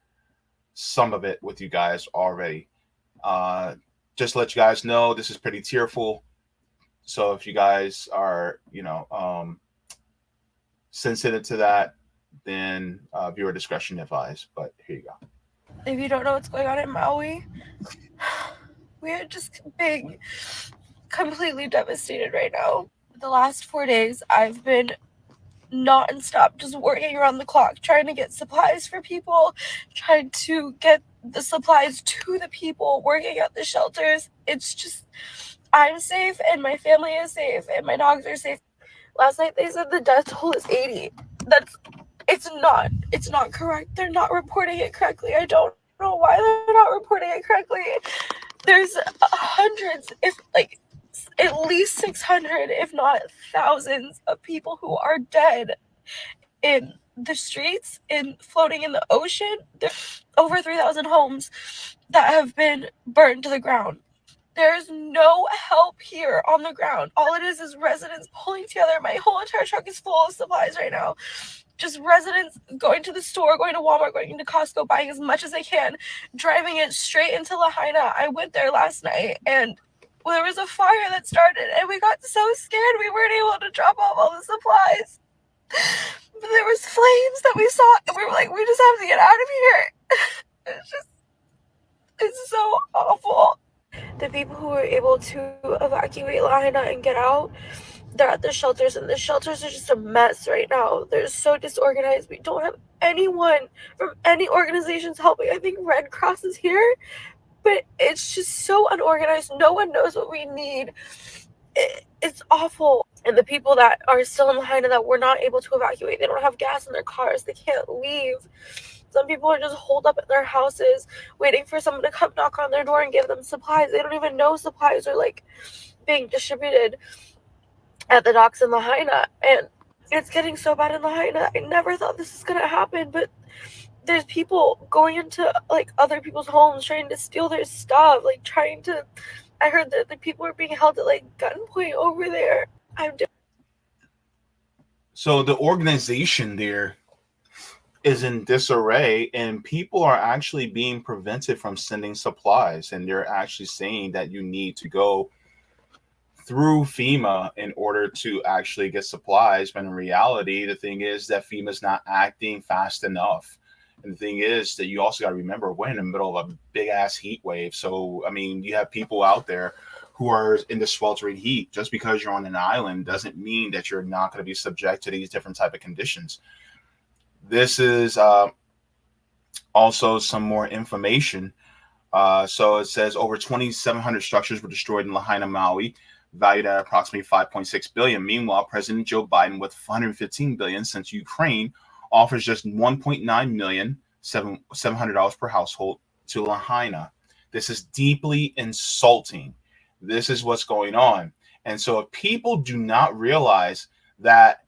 some of it with you guys already. Just to let you guys know, this is pretty tearful. So if you guys are, sensitive to that, then viewer discretion advised. But here you go. If you don't know what's going on in Maui, we are just being completely devastated right now. The last 4 days, I've been non-stop just working around the clock, trying to get supplies for people, trying to get the supplies to the people, working at the shelters. It's just, I'm safe and my family is safe and my dogs are safe. Last night they said the death toll is 80. It's not correct. They're not reporting it correctly. I don't know why they're not reporting it correctly. There's hundreds, at least 600, if not thousands of people who are dead in the streets, floating in the ocean. There's over 3,000 homes that have been burned to the ground. There's no help here on the ground. All it is residents pulling together. My whole entire truck is full of supplies right now. Just residents going to the store, going to Walmart, going to Costco, buying as much as they can, driving it straight into Lahaina. I went there last night and there was a fire that started and we got so scared we weren't able to drop off all the supplies. But there was flames that we saw and we were like, we just have to get out of here. It's so awful. The people who were able to evacuate Lahaina and get out, they're at the shelters, and the shelters are just a mess right now. They're so disorganized. We don't have anyone from any organizations helping. I think Red Cross is here, but it's just so unorganized. No one knows what we need. It's awful. And the people that are still in Lahaina that were not able to evacuate, they don't have gas in their cars. They can't leave. Some people are just holed up in their houses waiting for someone to come knock on their door and give them supplies. They don't even know supplies are being distributed at the docks in Lahaina. And it's getting so bad in Lahaina. I never thought this was going to happen, but there's people going into other people's homes trying to steal their stuff, I heard that the people were being held at gunpoint over there. So the organization there is in disarray and people are actually being prevented from sending supplies, and they're actually saying that you need to go through FEMA in order to actually get supplies. But in reality, the thing is that FEMA's not acting fast enough. And the thing is that you also got to remember we're in the middle of a big ass heat wave. So, I mean, you have people out there who are in the sweltering heat. Just because you're on an island doesn't mean that you're not going to be subject to these different type of conditions. This is also some more information. So it says over 2,700 structures were destroyed in Lahaina, Maui, valued at approximately $5.6 billion. Meanwhile, President Joe Biden, with $115 billion since Ukraine, offers just $1.9 million, $700 per household to Lahaina. This is deeply insulting. This is what's going on. And so if people do not realize that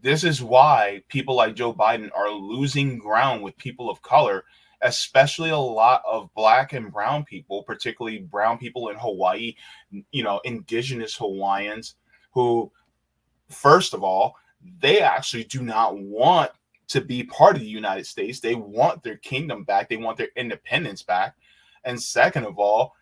this is why people like Joe Biden are losing ground with people of color, especially a lot of Black and brown people, particularly brown people in Hawaii, indigenous Hawaiians, who, first of all, they actually do not want to be part of the United States. They want their kingdom back. They want their independence back. And second of all,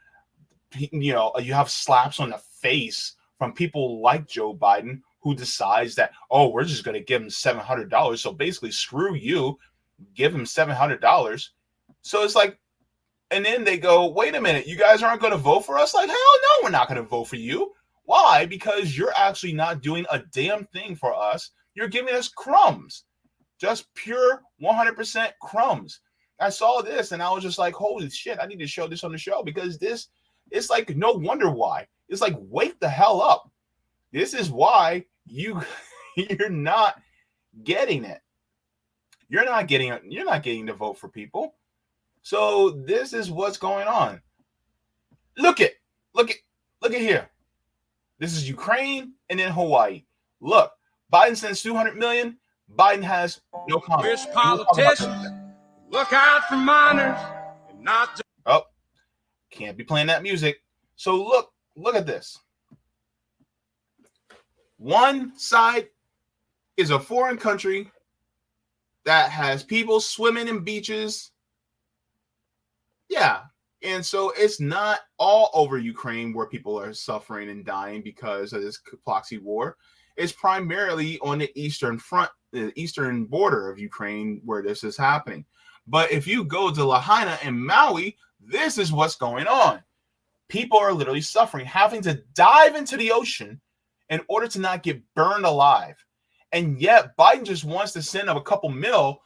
you have slaps on the face from people like Joe Biden, who decides that, oh, we're just going to give him $700. So basically, screw you, give him $700. So it's like, and then they go, wait a minute, you guys aren't going to vote for us? Like, hell no, we're not going to vote for you. Why? Because you're actually not doing a damn thing for us. You're giving us crumbs, just pure 100% crumbs. I saw this and I was just like, holy shit, I need to show this on the show, because this, it's like, no wonder why. It's like, wake the hell up. This is why you're not getting it. You're not getting to vote for people. So this is what's going on. Look at here. This is Ukraine and then Hawaii. Look, Biden sends $200 million. Biden has no comment. Wish politicians look out for minors and not just. Oh, can't be playing that music. So look at this. One side is a foreign country that has people swimming in beaches. Yeah. And so it's not all over Ukraine where people are suffering and dying because of this proxy war. It's primarily on the eastern front, the eastern border of Ukraine where this is happening. But if you go to Lahaina and Maui, this is what's going on. People are literally suffering, having to dive into the ocean in order to not get burned alive. And yet Biden just wants to send up a couple mil.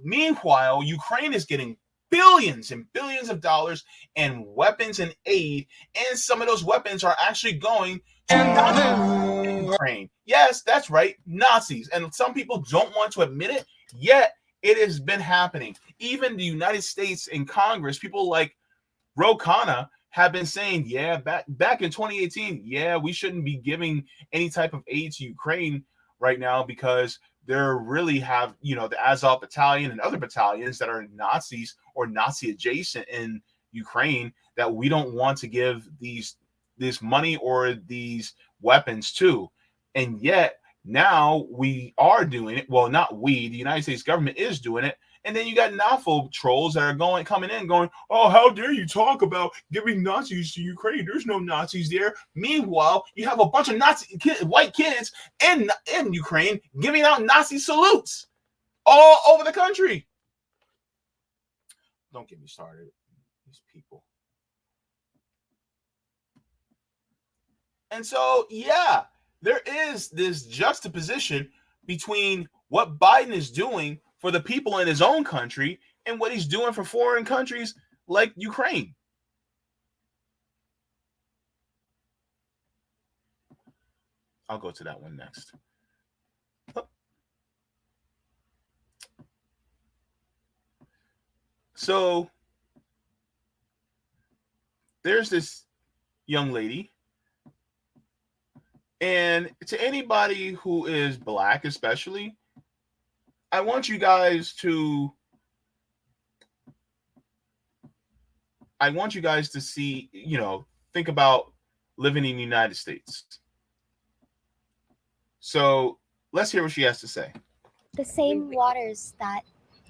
Meanwhile, Ukraine is getting billions and billions of dollars in weapons and aid. And some of those weapons are actually going to Ukraine. Yes, that's right, Nazis. And some people don't want to admit it, yet it has been happening. Even the United States in Congress, people like Ro Khanna have been saying, yeah, back in 2018, yeah, we shouldn't be giving any type of aid to Ukraine right now because there really have, the Azov battalion and other battalions that are Nazis or Nazi adjacent in Ukraine that we don't want to give this money or these weapons to. And yet now we are doing it. Well, not we, the United States government is doing it. And then you got NAFO trolls that are coming in going, oh, how dare you talk about giving Nazis to Ukraine? There's no Nazis there. Meanwhile, you have a bunch of white kids in Ukraine giving out Nazi salutes all over the country. Don't get me started. These people. And so, yeah, there is this juxtaposition between what Biden is doing for the people in his own country and what he's doing for foreign countries like Ukraine. I'll go to that one next. So there's this young lady, and to anybody who is Black especially, I want you guys to see, think about living in the United States. So let's hear what she has to say. The same waters that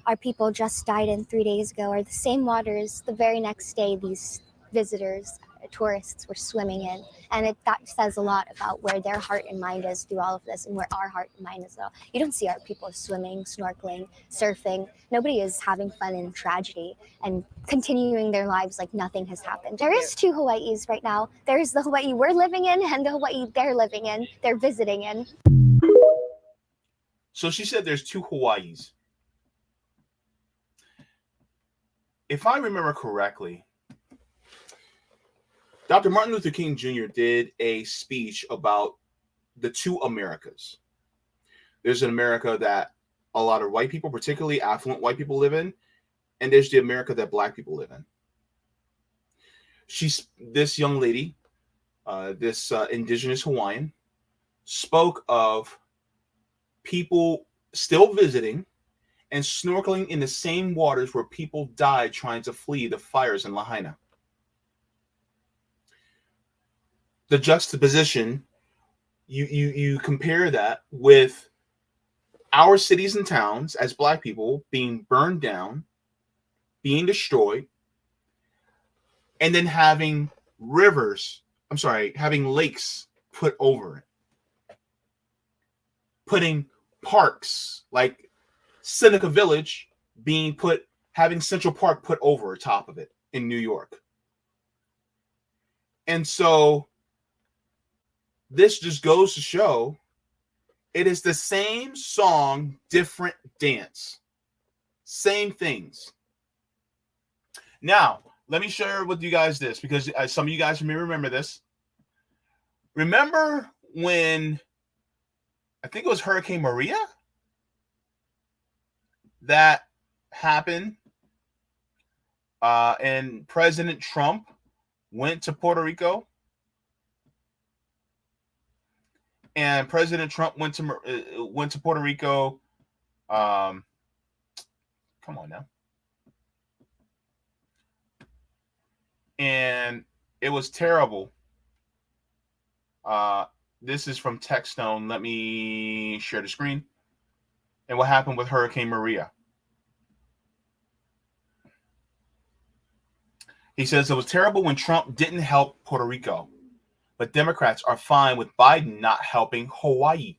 our people just died in 3 days ago are the same waters the very next day these visitors tourists were swimming in. And that says a lot about where their heart and mind is through all of this, and where our heart and mind is. Though you don't see our people swimming, snorkeling, surfing. Nobody is having fun in tragedy and continuing their lives like nothing has happened. There is two Hawaiis right now. There's the Hawaii we're living in and the Hawaii they're living in, they're visiting in. So she said there's two Hawaiis. If I remember correctly, Dr. Martin Luther King Jr. did a speech about the two Americas. There's an America that a lot of white people, particularly affluent white people, live in, and there's the America that black people live in. This young lady, this indigenous Hawaiian, spoke of people still visiting and snorkeling in the same waters where people died trying to flee the fires in Lahaina. The juxtaposition, you compare that with our cities and towns as black people being burned down, being destroyed, and then having lakes put over it. Putting parks like Seneca Village having Central Park put over top of it in New York. And so this just goes to show it is the same song, different dance. Same things. Now, let me share with you guys this, because some of you guys may remember this. Remember when, I think it was Hurricane Maria that happened, and President Trump went to Puerto Rico, and President Trump went to Puerto Rico. Come on now. And it was terrible. This is from Techstone. Let me share the screen. And what happened with Hurricane Maria. He says it was terrible when Trump didn't help Puerto Rico, but Democrats are fine with Biden not helping Hawaii.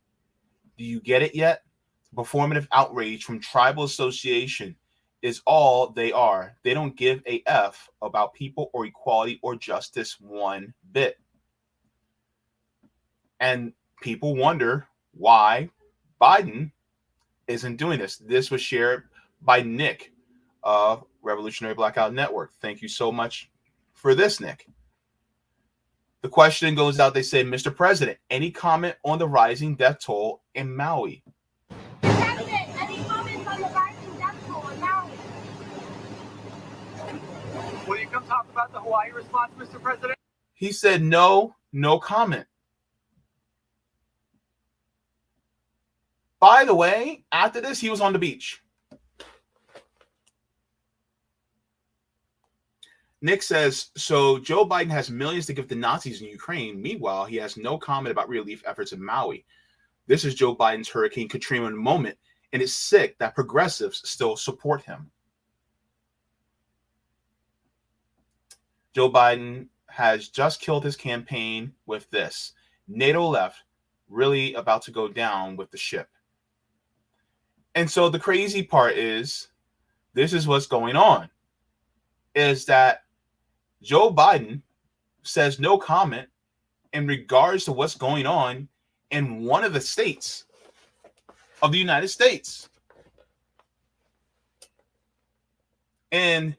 Do you get it yet? Performative outrage from tribal association is all they are. They don't give a F about people or equality or justice one bit. And people wonder why Biden isn't doing this. This was shared by Nick of Revolutionary Blackout Network. Thank you so much for this, Nick. The question goes out. They say, Mr. President, any comment on the rising death toll in Maui? President, any comments on the rising death toll in Maui? Will you come talk about the Hawaii response, Mr. President? He said no comment. By the way, after this, he was on the beach. Nick says, so Joe Biden has millions to give to Nazis in Ukraine. Meanwhile, he has no comment about relief efforts in Maui. This is Joe Biden's Hurricane Katrina moment, and it's sick that progressives still support him. Joe Biden has just killed his campaign with this. NATO left, really about to go down with the ship. And so the crazy part is, this is what's going on, is that Joe Biden says no comment in regards to what's going on in one of the states of the United States. And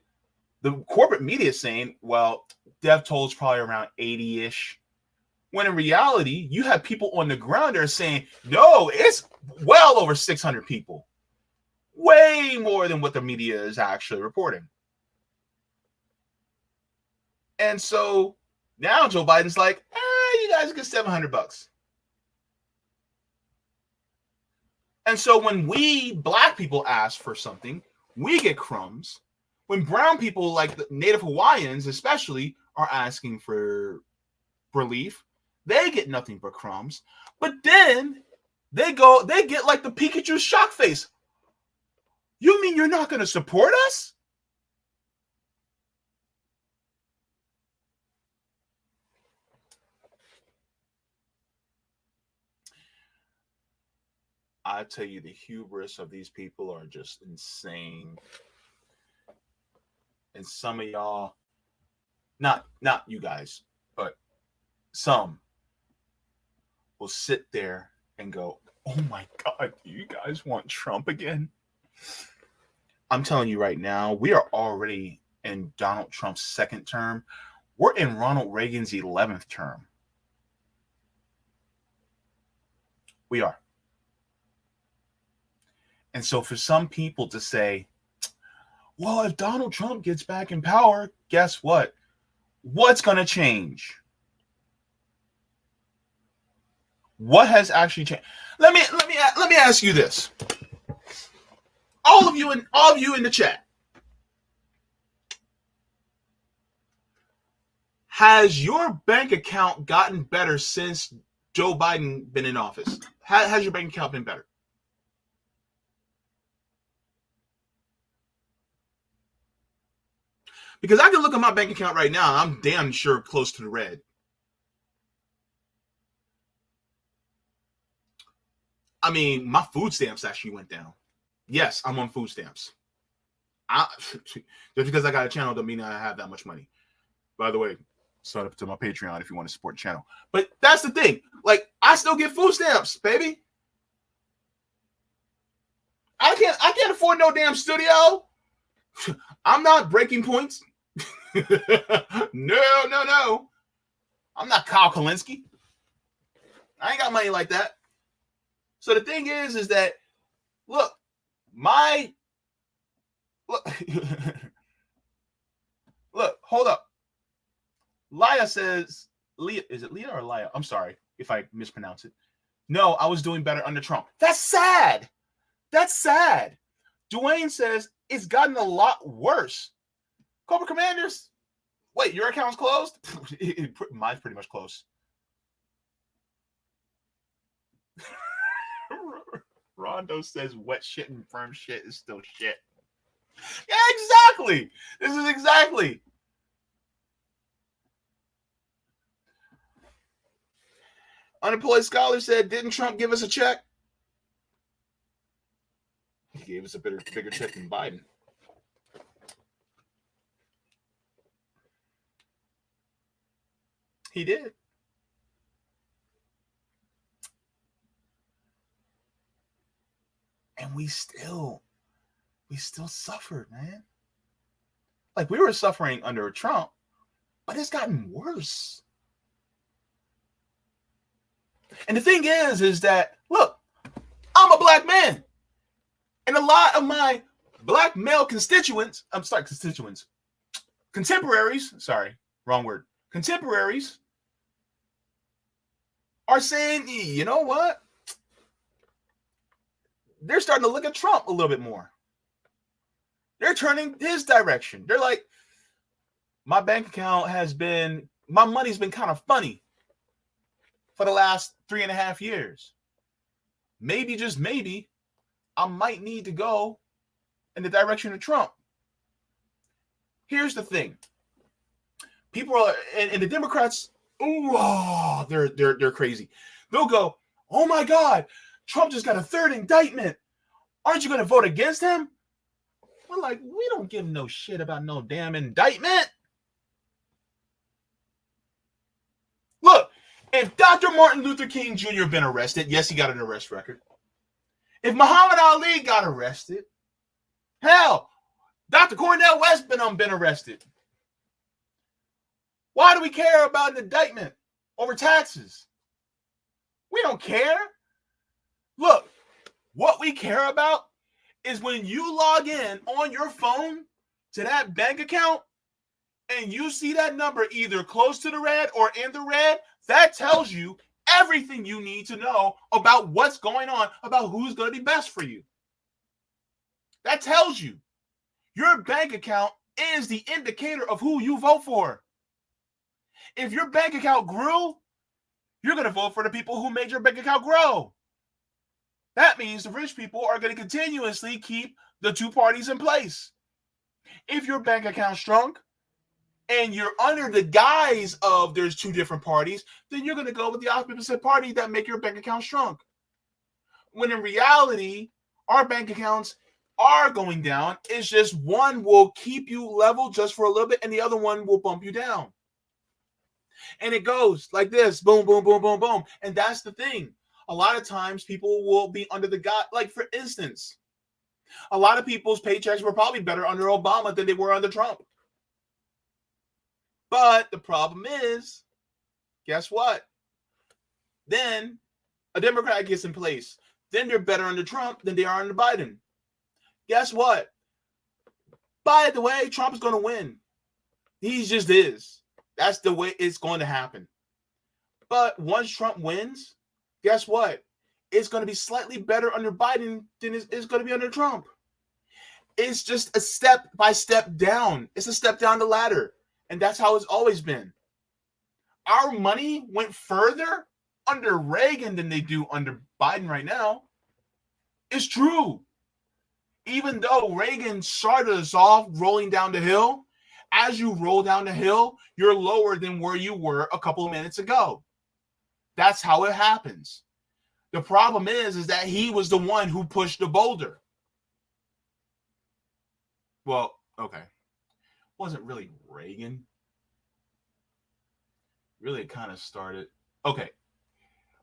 the corporate media is saying, well, death toll is probably around 80-ish. When in reality, you have people on the ground that are saying, no, it's well over 600 people. Way more than what the media is actually reporting. And so now Joe Biden's like, you guys get $700. And so when we black people ask for something, we get crumbs. When brown people, like the Native Hawaiians especially, are asking for relief, they get nothing but crumbs. But then they get like the Pikachu shock face. You mean you're not going to support us? I tell you, the hubris of these people are just insane. And some of y'all, not you guys, but some will sit there and go, oh my God, do you guys want Trump again? I'm telling you right now, we are already in Donald Trump's second term. We're in Ronald Reagan's 11th term. We are. And so for some people to say, well, if Donald Trump gets back in power, guess what? What's going to change? What has actually changed? Let me ask you this. All of you in the chat. Has your bank account gotten better since Joe Biden been in office? Has your bank account been better? Because I can look at my bank account right now, I'm damn sure close to the red. I mean, my food stamps actually went down. Yes, I'm on food stamps. Just because I got a channel doesn't mean I have that much money. By the way, sign up to my Patreon if you want to support the channel. But that's the thing. Like, I still get food stamps, baby. I can't afford no damn studio. I'm not breaking points. No. I'm not Kyle Kalinske. I ain't got money like that. So the thing is that, look, look, hold up. Leah says, is it Leah or Leah? I'm sorry if I mispronounce it. No, I was doing better under Trump. That's sad. That's sad. Dwayne says, it's gotten a lot worse. Cobra Commanders, wait, your account's closed? Mine's pretty much closed. Rondo says wet shit and firm shit is still shit. Yeah, exactly. This is exactly. Unemployed Scholar said, didn't Trump give us a check? He gave us a bigger check than Biden. He did. And we still suffered, man. Like, we were suffering under Trump, but it's gotten worse. And the thing is that, look, I'm a black man. And a lot of my black male contemporaries, are saying, you know what? They're starting to look at Trump a little bit more. They're turning his direction. They're like, my money's been kind of funny for the last 3.5 years. Maybe, just maybe, I might need to go in the direction of Trump. Here's the thing. People are, and the Democrats, they're crazy. They'll go, oh my God, Trump just got a third indictment. Aren't you going to vote against him? We're like, we don't give no shit about no damn indictment. Look, if Dr. Martin Luther King Jr. been arrested, yes, he got an arrest record. If Muhammad Ali got arrested, hell, Dr. Cornel West been arrested. Why do we care about an indictment over taxes? We don't care. Look, what we care about is when you log in on your phone to that bank account and you see that number either close to the red or in the red, that tells you everything you need to know about what's going on, about who's going to be best for you. That tells you. Your bank account is the indicator of who you vote for. If your bank account grew, you're going to vote for the people who made your bank account grow. That means the rich people are going to continuously keep the two parties in place. If your bank account shrunk and you're under the guise of there's two different parties, then you're going to go with the opposite party that make your bank account shrunk. When in reality, our bank accounts are going down. It's just one will keep you level just for a little bit, and the other one will bump you down. And it goes like this, boom, boom, boom, boom, boom. And that's the thing. A lot of times people will be under the guy. Like, for instance, a lot of people's paychecks were probably better under Obama than they were under Trump. But the problem is, guess what? Then a Democrat gets in place. Then they're better under Trump than they are under Biden. Guess what? By the way, Trump's going to win. He just is. That's the way it's going to happen. But once Trump wins, guess what? It's going to be slightly better under Biden than it's going to be under Trump. It's just a step by step down. It's a step down the ladder. And that's how it's always been. Our money went further under Reagan than they do under Biden right now. It's true. Even though Reagan started us off rolling down the hill, as you roll down the hill, you're lower than where you were a couple of minutes ago. That's how it happens. The problem is that he was the one who pushed the boulder. Well, okay. It wasn't really Reagan. Really, it kind of started. Okay.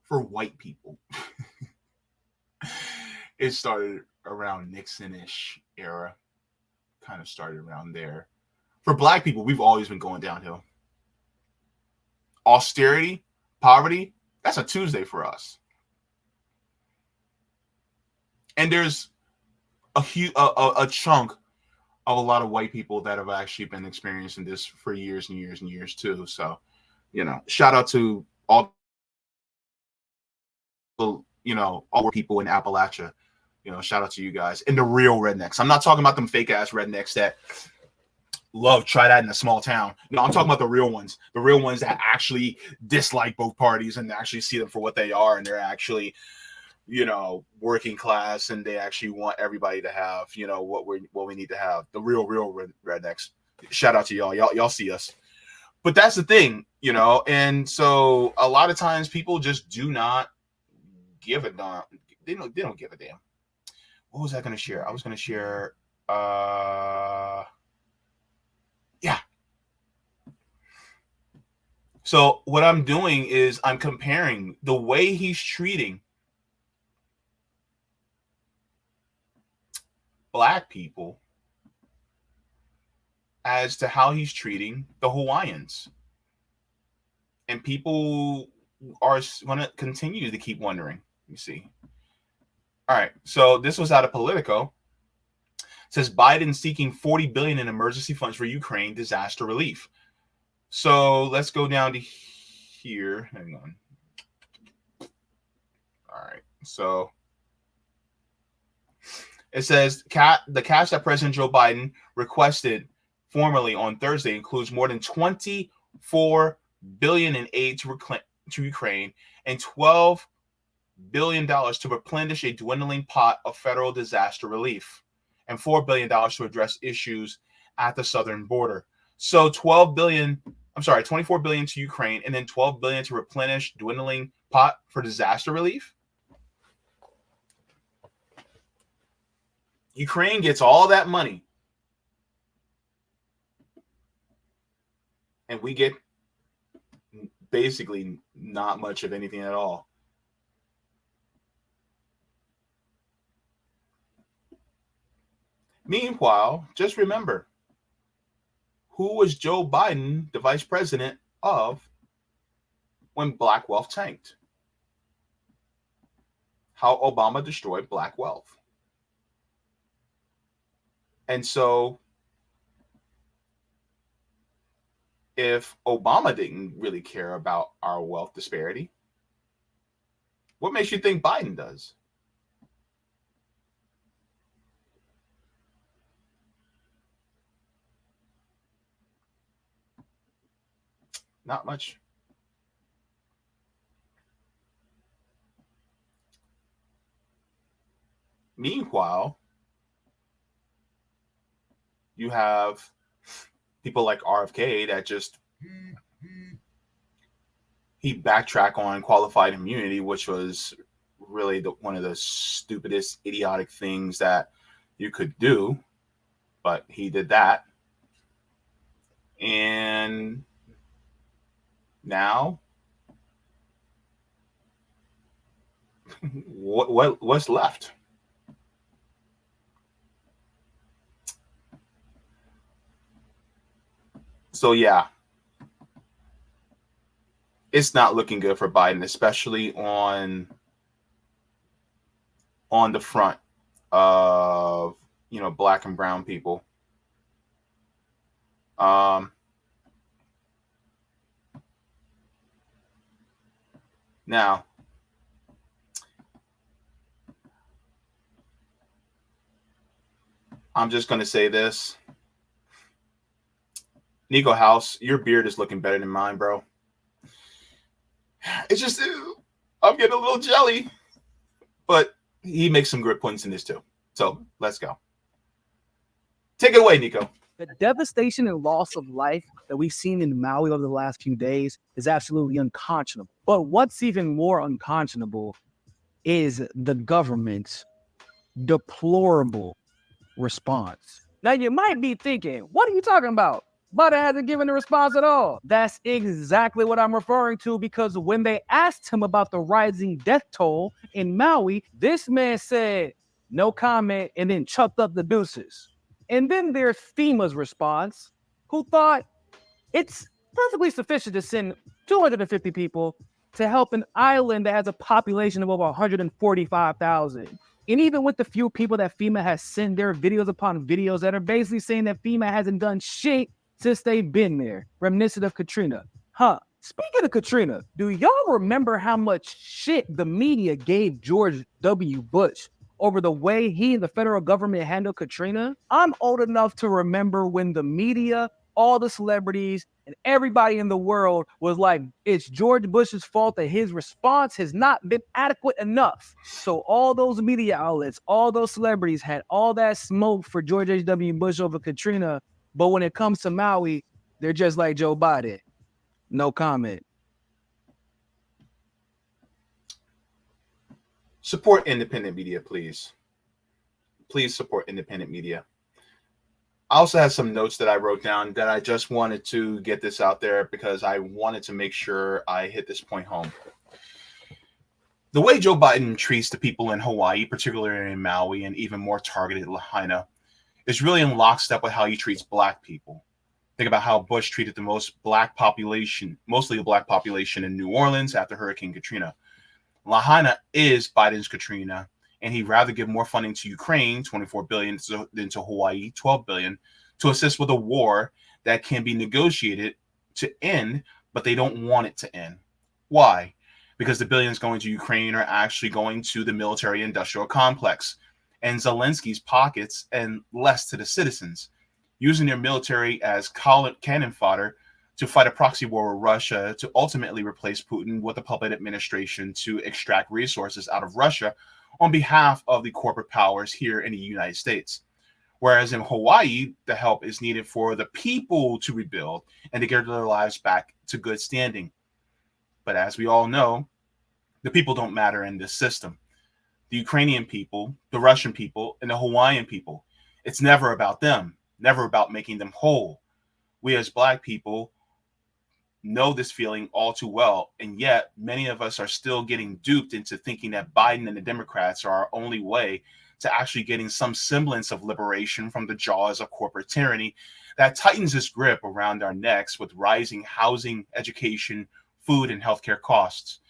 For white people, it started around Nixon-ish era. Kind of started around there. For black people, we've always been going downhill. Austerity, poverty, that's a Tuesday for us. And there's a chunk of a lot of white people that have actually been experiencing this for years and years and years too. So, shout out to all all people in Appalachia. Shout out to you guys and the real rednecks. I'm not talking about them fake ass rednecks that try that in a small town. No, I'm talking about the real ones that actually dislike both parties and actually see them for what they are, and they're actually, working class, and they actually want everybody to have, what we need to have. The real rednecks. Shout out to y'all. Y'all see us. But that's the thing, and so a lot of times people just do not give a damn. They don't give a damn. What was I going to share? I was going to share yeah. So what I'm doing is I'm comparing the way he's treating black people as to how he's treating the Hawaiians. And people are going to continue to keep wondering. You see. All right. So this was out of Politico. It says Biden seeking $40 billion in emergency funds for Ukraine disaster relief. So let's go down to here. Hang on. All right. So it says the cash that President Joe Biden requested formally on Thursday includes more than $24 billion in aid to Ukraine and $12 billion to replenish a dwindling pot of federal disaster relief, and $4 billion to address issues at the southern border. So $24 billion to Ukraine, and then $12 billion to replenish dwindling pot for disaster relief. Ukraine gets all that money, and we get basically not much of anything at all. Meanwhile, just remember, who was Joe Biden the vice president of when black wealth tanked? How Obama destroyed black wealth. And so if Obama didn't really care about our wealth disparity, what makes you think Biden does? Not much. Meanwhile, you have people like RFK that just he backtracked on qualified immunity, which was really one of the stupidest, idiotic things that you could do. But he did that. And now, what's left? So yeah, it's not looking good for Biden, especially on the front of black and brown people. Now, I'm just going to say this. Nico House, your beard is looking better than mine, bro. It's just, I'm getting a little jelly. But he makes some good points in this too. So let's go. Take it away, Nico. The devastation and loss of life that we've seen in Maui over the last few days is absolutely unconscionable. But what's even more unconscionable is the government's deplorable response. Now, you might be thinking, what are you talking about? Biden hasn't given a response at all. That's exactly what I'm referring to, because when they asked him about the rising death toll in Maui, this man said, no comment, and then chucked up the deuces. And then there's FEMA's response, who thought it's perfectly sufficient to send 250 people to help an island that has a population of over 145,000. And even with the few people that FEMA has sent, there are videos upon videos that are basically saying that FEMA hasn't done shit since they've been there, reminiscent of Katrina. Speaking of Katrina, do y'all remember how much shit the media gave George W. Bush over the way he and the federal government handled Katrina? I'm old enough to remember when the media, all the celebrities, and everybody in the world was like, it's George Bush's fault that his response has not been adequate enough. So all those media outlets, all those celebrities had all that smoke for George H.W. Bush over Katrina. But when it comes to Maui, they're just like Joe Biden. No comment. Support independent media, please. Please support independent media. I also have some notes that I wrote down that I just wanted to get this out there because I wanted to make sure I hit this point home. The way Joe Biden treats the people in Hawaii, particularly in Maui, and even more targeted Lahaina, is really in lockstep with how he treats black people. Think about how Bush treated the most black population, mostly the black population in New Orleans after Hurricane Katrina. Lahaina is Biden's Katrina, and he'd rather give more funding to Ukraine, $24 billion, than to Hawaii, $12 billion, to assist with a war that can be negotiated to end, but they don't want it to end. Why? Because the billions going to Ukraine are actually going to the military-industrial complex and Zelensky's pockets and less to the citizens, using their military as cannon fodder to fight a proxy war with Russia to ultimately replace Putin with a puppet administration to extract resources out of Russia on behalf of the corporate powers here in the United States. Whereas in Hawaii, the help is needed for the people to rebuild and to get their lives back to good standing. But as we all know, the people don't matter in this system. The Ukrainian people, the Russian people, and the Hawaiian people, it's never about them, never about making them whole. We as Black people know this feeling all too well, and yet many of us are still getting duped into thinking that Biden and the Democrats are our only way to actually getting some semblance of liberation from the jaws of corporate tyranny that tightens its grip around our necks with rising housing, education, food, and healthcare costs,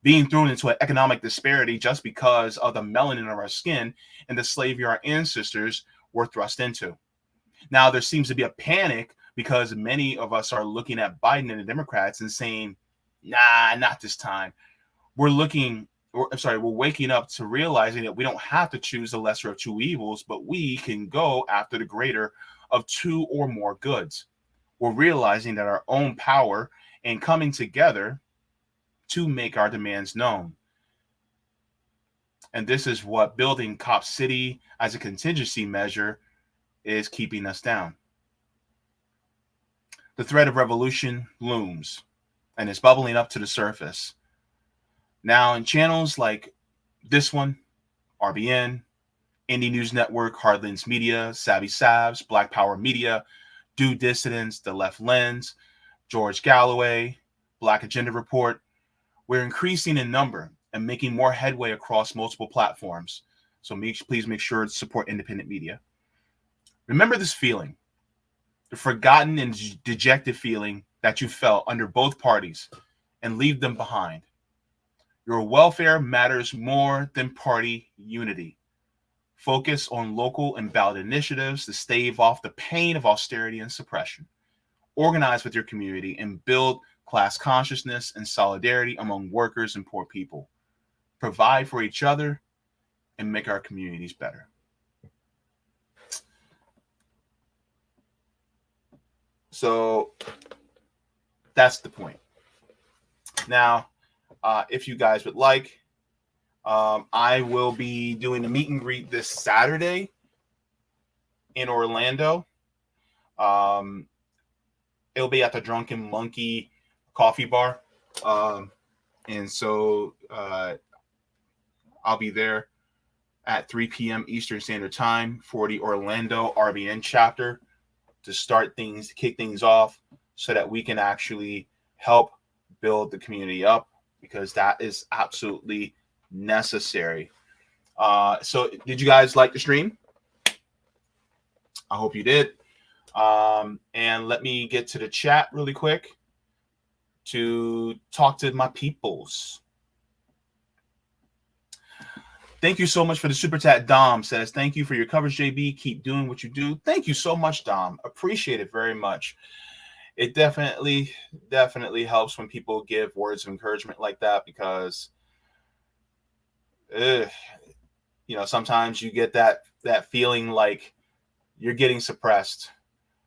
being thrown into an economic disparity just because of the melanin of our skin and the slavery our ancestors were thrust into. Now, there seems to be a panic because many of us are looking at Biden and the Democrats and saying, nah, not this time. We're waking up to realizing that we don't have to choose the lesser of two evils, but we can go after the greater of two or more goods. We're realizing that our own power and coming together to make our demands known. And this is what building Cop City as a contingency measure is keeping us down. The threat of revolution looms and is bubbling up to the surface. Now, in channels like This one, RBN, Indie News Network, Hardlands Media, Savvy Savs, Black Power Media, Due Dissidents, The Left Lens, George Galloway, Black Agenda Report. We're increasing in number and making more headway across multiple platforms. So please make sure to support independent media. Remember this feeling, the forgotten and dejected feeling that you felt under both parties, and leave them behind. Your welfare matters more than party unity. Focus on local and ballot initiatives to stave off the pain of austerity and suppression. Organize with your community and build class consciousness and solidarity among workers and poor people. Provide for each other and make our communities better. So that's the point. Now, if you guys would like, I will be doing a meet and greet this Saturday in Orlando. It'll be at the Drunken Monkey Coffee Bar. And so I'll be there at 3 p.m. Eastern Standard Time for the Orlando RBN chapter to start things, to kick things off so that we can actually help build the community up, because that is absolutely necessary. So did you guys like the stream? I hope you did. And let me get to the chat really quick to talk to my peoples. Thank you so much for the super chat. Dom says, thank you for your coverage, JB. Keep doing what you do. Thank you so much, Dom. Appreciate it very much. It definitely helps when people give words of encouragement like that, because sometimes you get that feeling like you're getting suppressed,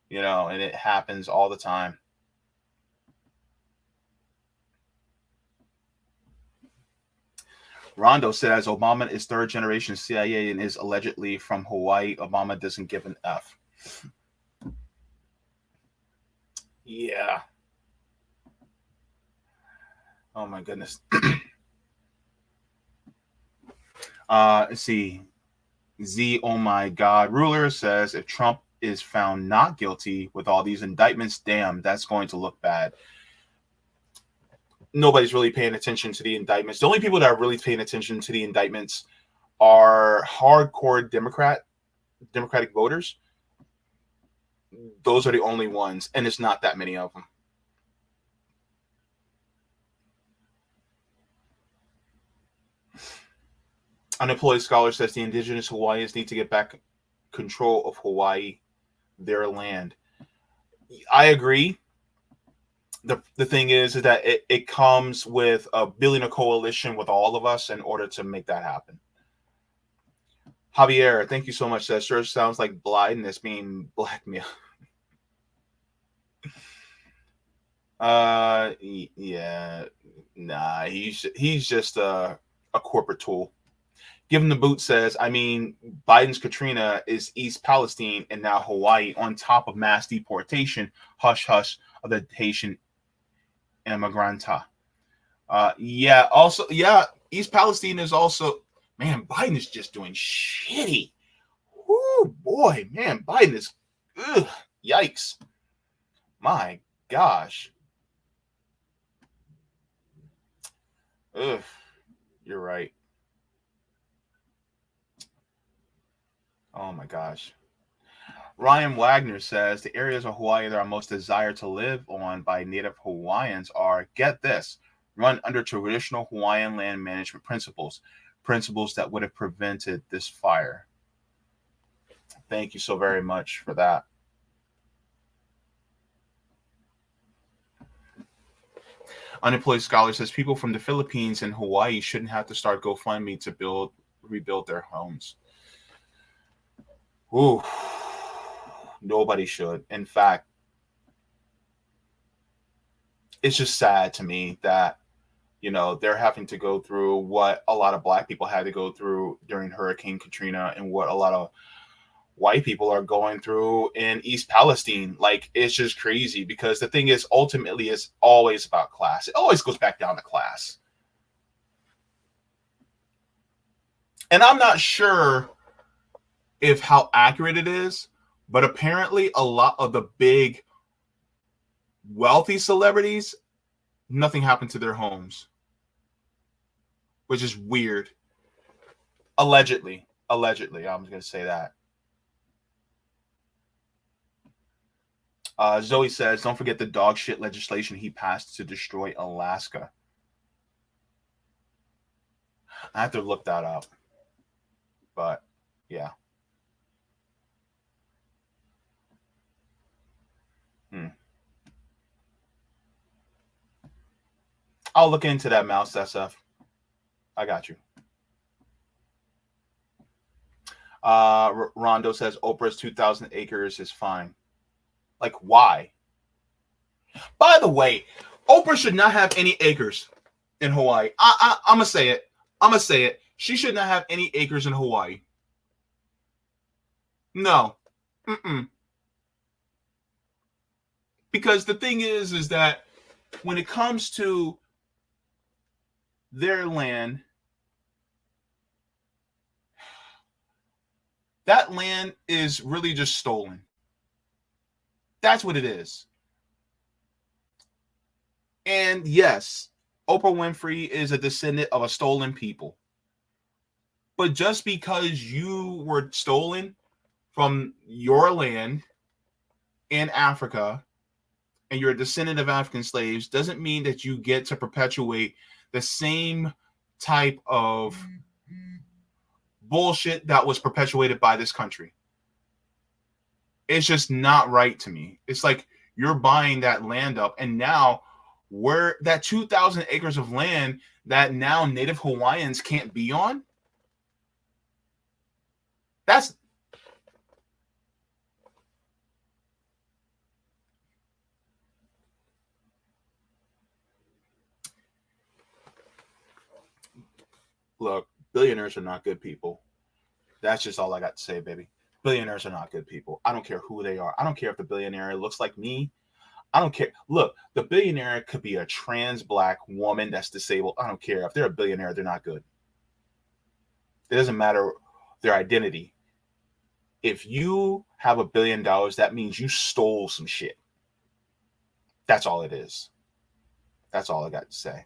and it happens all the time. Rondo says Obama is third generation CIA and is allegedly from Hawaii. Obama doesn't give an F. Yeah. Oh my goodness. Let's see. Z, oh my God. Ruler says if Trump is found not guilty with all these indictments, damn, that's going to look bad. Nobody's really paying attention to the indictments. The only people that are really paying attention to the indictments are hardcore Democratic voters. Those are the only ones, and it's not that many of them. Unemployed scholar says the indigenous Hawaiians need to get back control of Hawaii, their land. I agree. The thing is that it comes with building a coalition with all of us in order to make that happen. Javier, thank you so much. That sure sounds like Biden is being blackmailed. Yeah, nah, he's just a corporate tool. Give him the boot says, I mean, Biden's Katrina is East Palestine and now Hawaii on top of mass deportation, hush hush of the Haitian immigranta. East Palestine is also, man, Biden is just doing shitty. Oh boy, man, Biden is, yikes. My gosh. Ugh, you're right. Oh my gosh. Ryan Wagner says the areas of Hawaii that are most desired to live on by Native Hawaiians are, get this, run under traditional Hawaiian land management principles that would have prevented this fire. Thank you so very much for that. Unemployed scholar says people from the Philippines and Hawaii shouldn't have to start GoFundMe to rebuild their homes. Ooh, nobody should. In fact, it's just sad to me that, they're having to go through what a lot of Black people had to go through during Hurricane Katrina and what a lot of white people are going through in East Palestine. Like, it's just crazy, because the thing is, ultimately, it's always about class. It always goes back down to class. And I'm not sure if how accurate it is, but apparently a lot of the big wealthy celebrities, nothing happened to their homes, which is weird. Allegedly, I'm going to say that. Zoe says, don't forget the dog shit legislation he passed to destroy Alaska. I have to look that up. But, yeah. I'll look into that, Mouse SF. I got you. Rondo says Oprah's 2,000 acres is fine. Like, why? By the way, Oprah should not have any acres in Hawaii. I'm going to say it. She should not have any acres in Hawaii. No. Because the thing is that when it comes to their land, that land is really just stolen. That's what it is. And yes, Oprah Winfrey is a descendant of a stolen people. But just because you were stolen from your land in Africa and you're a descendant of African slaves doesn't mean that you get to perpetuate the same type of bullshit that was perpetuated by this country. It's just not right to me. It's like you're buying that land up, and now where that 2,000 acres of land that now Native Hawaiians can't be on, that's look, billionaires are not good people. That's just all I got to say, baby. Billionaires are not good people. I don't care who they are. I don't care if the billionaire looks like me. I don't care. Look, the billionaire could be a trans black woman that's disabled. I don't care. If they're a billionaire, they're not good. It doesn't matter their identity. If you have $1 billion, that means you stole some shit. That's all it is. That's all I got to say.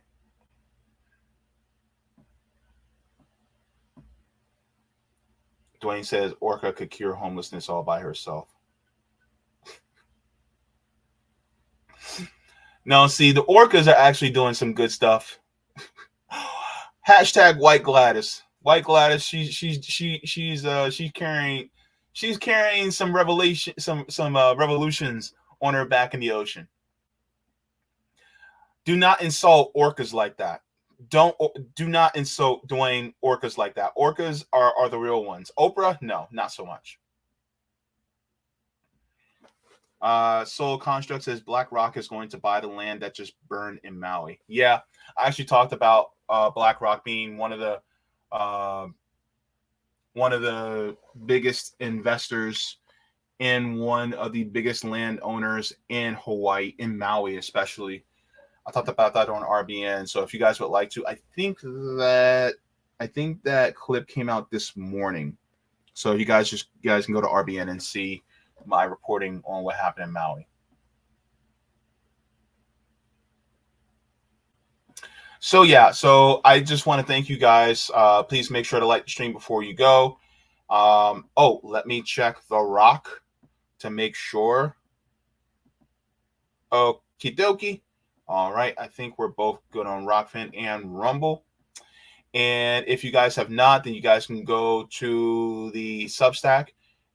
Dwayne says Orca could cure homelessness all by herself. No, see, the orcas are actually doing some good stuff. Hashtag White Gladys. White Gladys, she's carrying some revolutions on her back in the ocean. Do not insult orcas like that. Do not insult Dwayne orcas like that. Orcas are the real ones. Oprah, no, not so much. Soul Construct says BlackRock is going to buy the land that just burned in Maui. Yeah, I actually talked about BlackRock being one of the biggest investors and one of the biggest landowners in Hawaii, in Maui especially. I talked about that on RBN. So if you guys would like to, I think that clip came out this morning. So you guys can go to RBN and see my reporting on what happened in Maui. So yeah, so I just want to thank you guys. Please make sure to like the stream before you go. Let me check The Rock to make sure. Okie dokie. All right, I think we're both good on Rockfin and Rumble. And if you guys have not, then you guys can go to the Substack.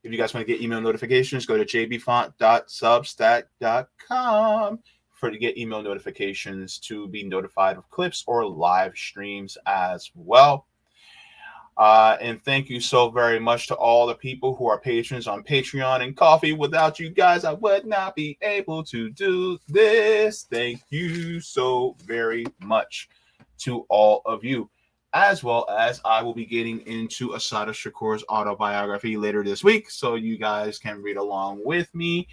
If you guys want to get email notifications, go to jaybefaunt.substack.com to get email notifications to be notified of clips or live streams as well. And thank you so very much to all the people who are patrons on Patreon and Coffee. Without you guys, I would not be able to do this. Thank you so very much to all of you. As well as I will be getting into Assata Shakur's autobiography later this week, so you guys can read along with me.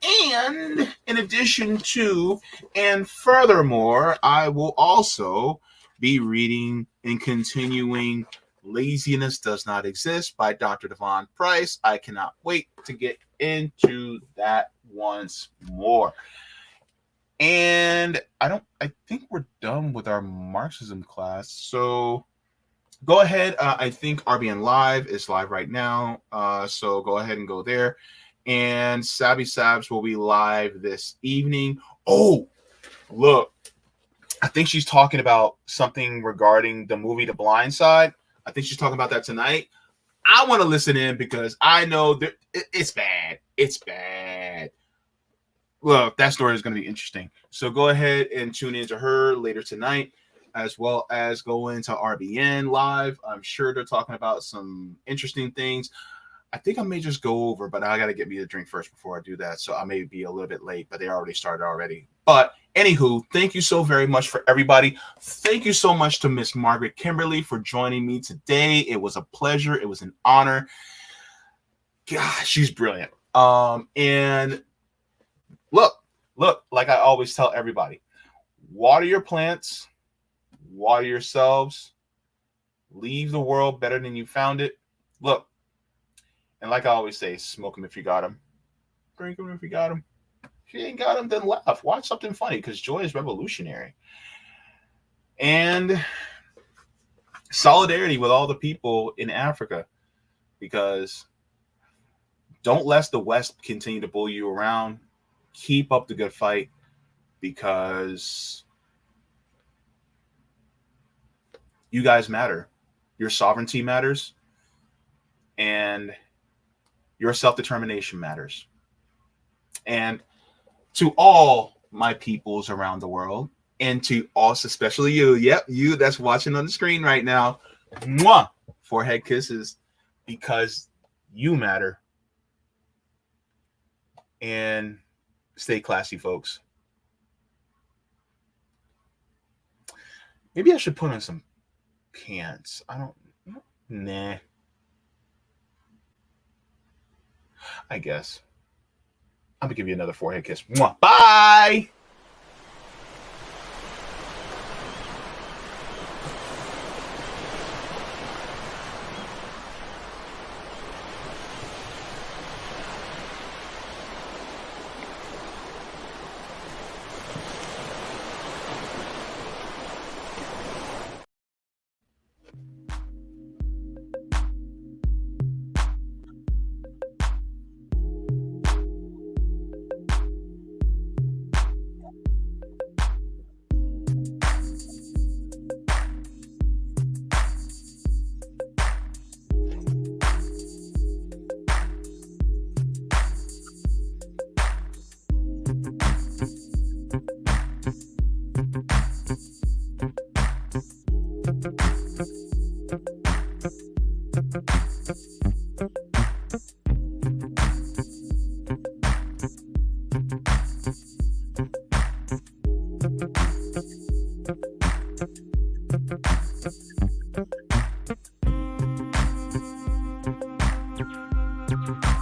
And in addition to, and furthermore, I will also be reading and continuing Laziness Does Not Exist by Dr. Devon Price. I cannot wait to get into that once more. And I think we're done with our Marxism class. So go ahead. I think RBN Live is live right now. So go ahead and go there. And Savvy Sabs will be live this evening. Oh, look. I think she's talking about something regarding the movie The Blind Side. I think she's talking about that tonight. I want to listen in because I know that it's bad. It's bad. Look, that story is going to be interesting. So go ahead and tune into her later tonight, as well as go into RBN Live. I'm sure they're talking about some interesting things. I think I may just go over, but I got to get me a drink first before I do that. So I may be a little bit late, but they already started already. But anywho, thank you so very much for everybody. Thank you so much to Miss Margaret Kimberley for joining me today. It was a pleasure. It was an honor. God, she's brilliant. And look, like I always tell everybody, water your plants, water yourselves, leave the world better than you found it. Look, and like I always say, smoke them if you got them. Drink them if you got them. If you ain't got them, then laugh. Watch something funny because joy is revolutionary. And solidarity with all the people in Africa, because don't let the West continue to bully you around. Keep up the good fight, because you guys matter. Your sovereignty matters. And your self-determination matters. And to all my peoples around the world, and to us, especially you, yep, you that's watching on the screen right now, mwah, forehead kisses, because you matter. And stay classy, folks. Maybe I should put on some pants. Nah. I guess. I'm going to give you another forehead kiss. Mwah. Bye! Thank you.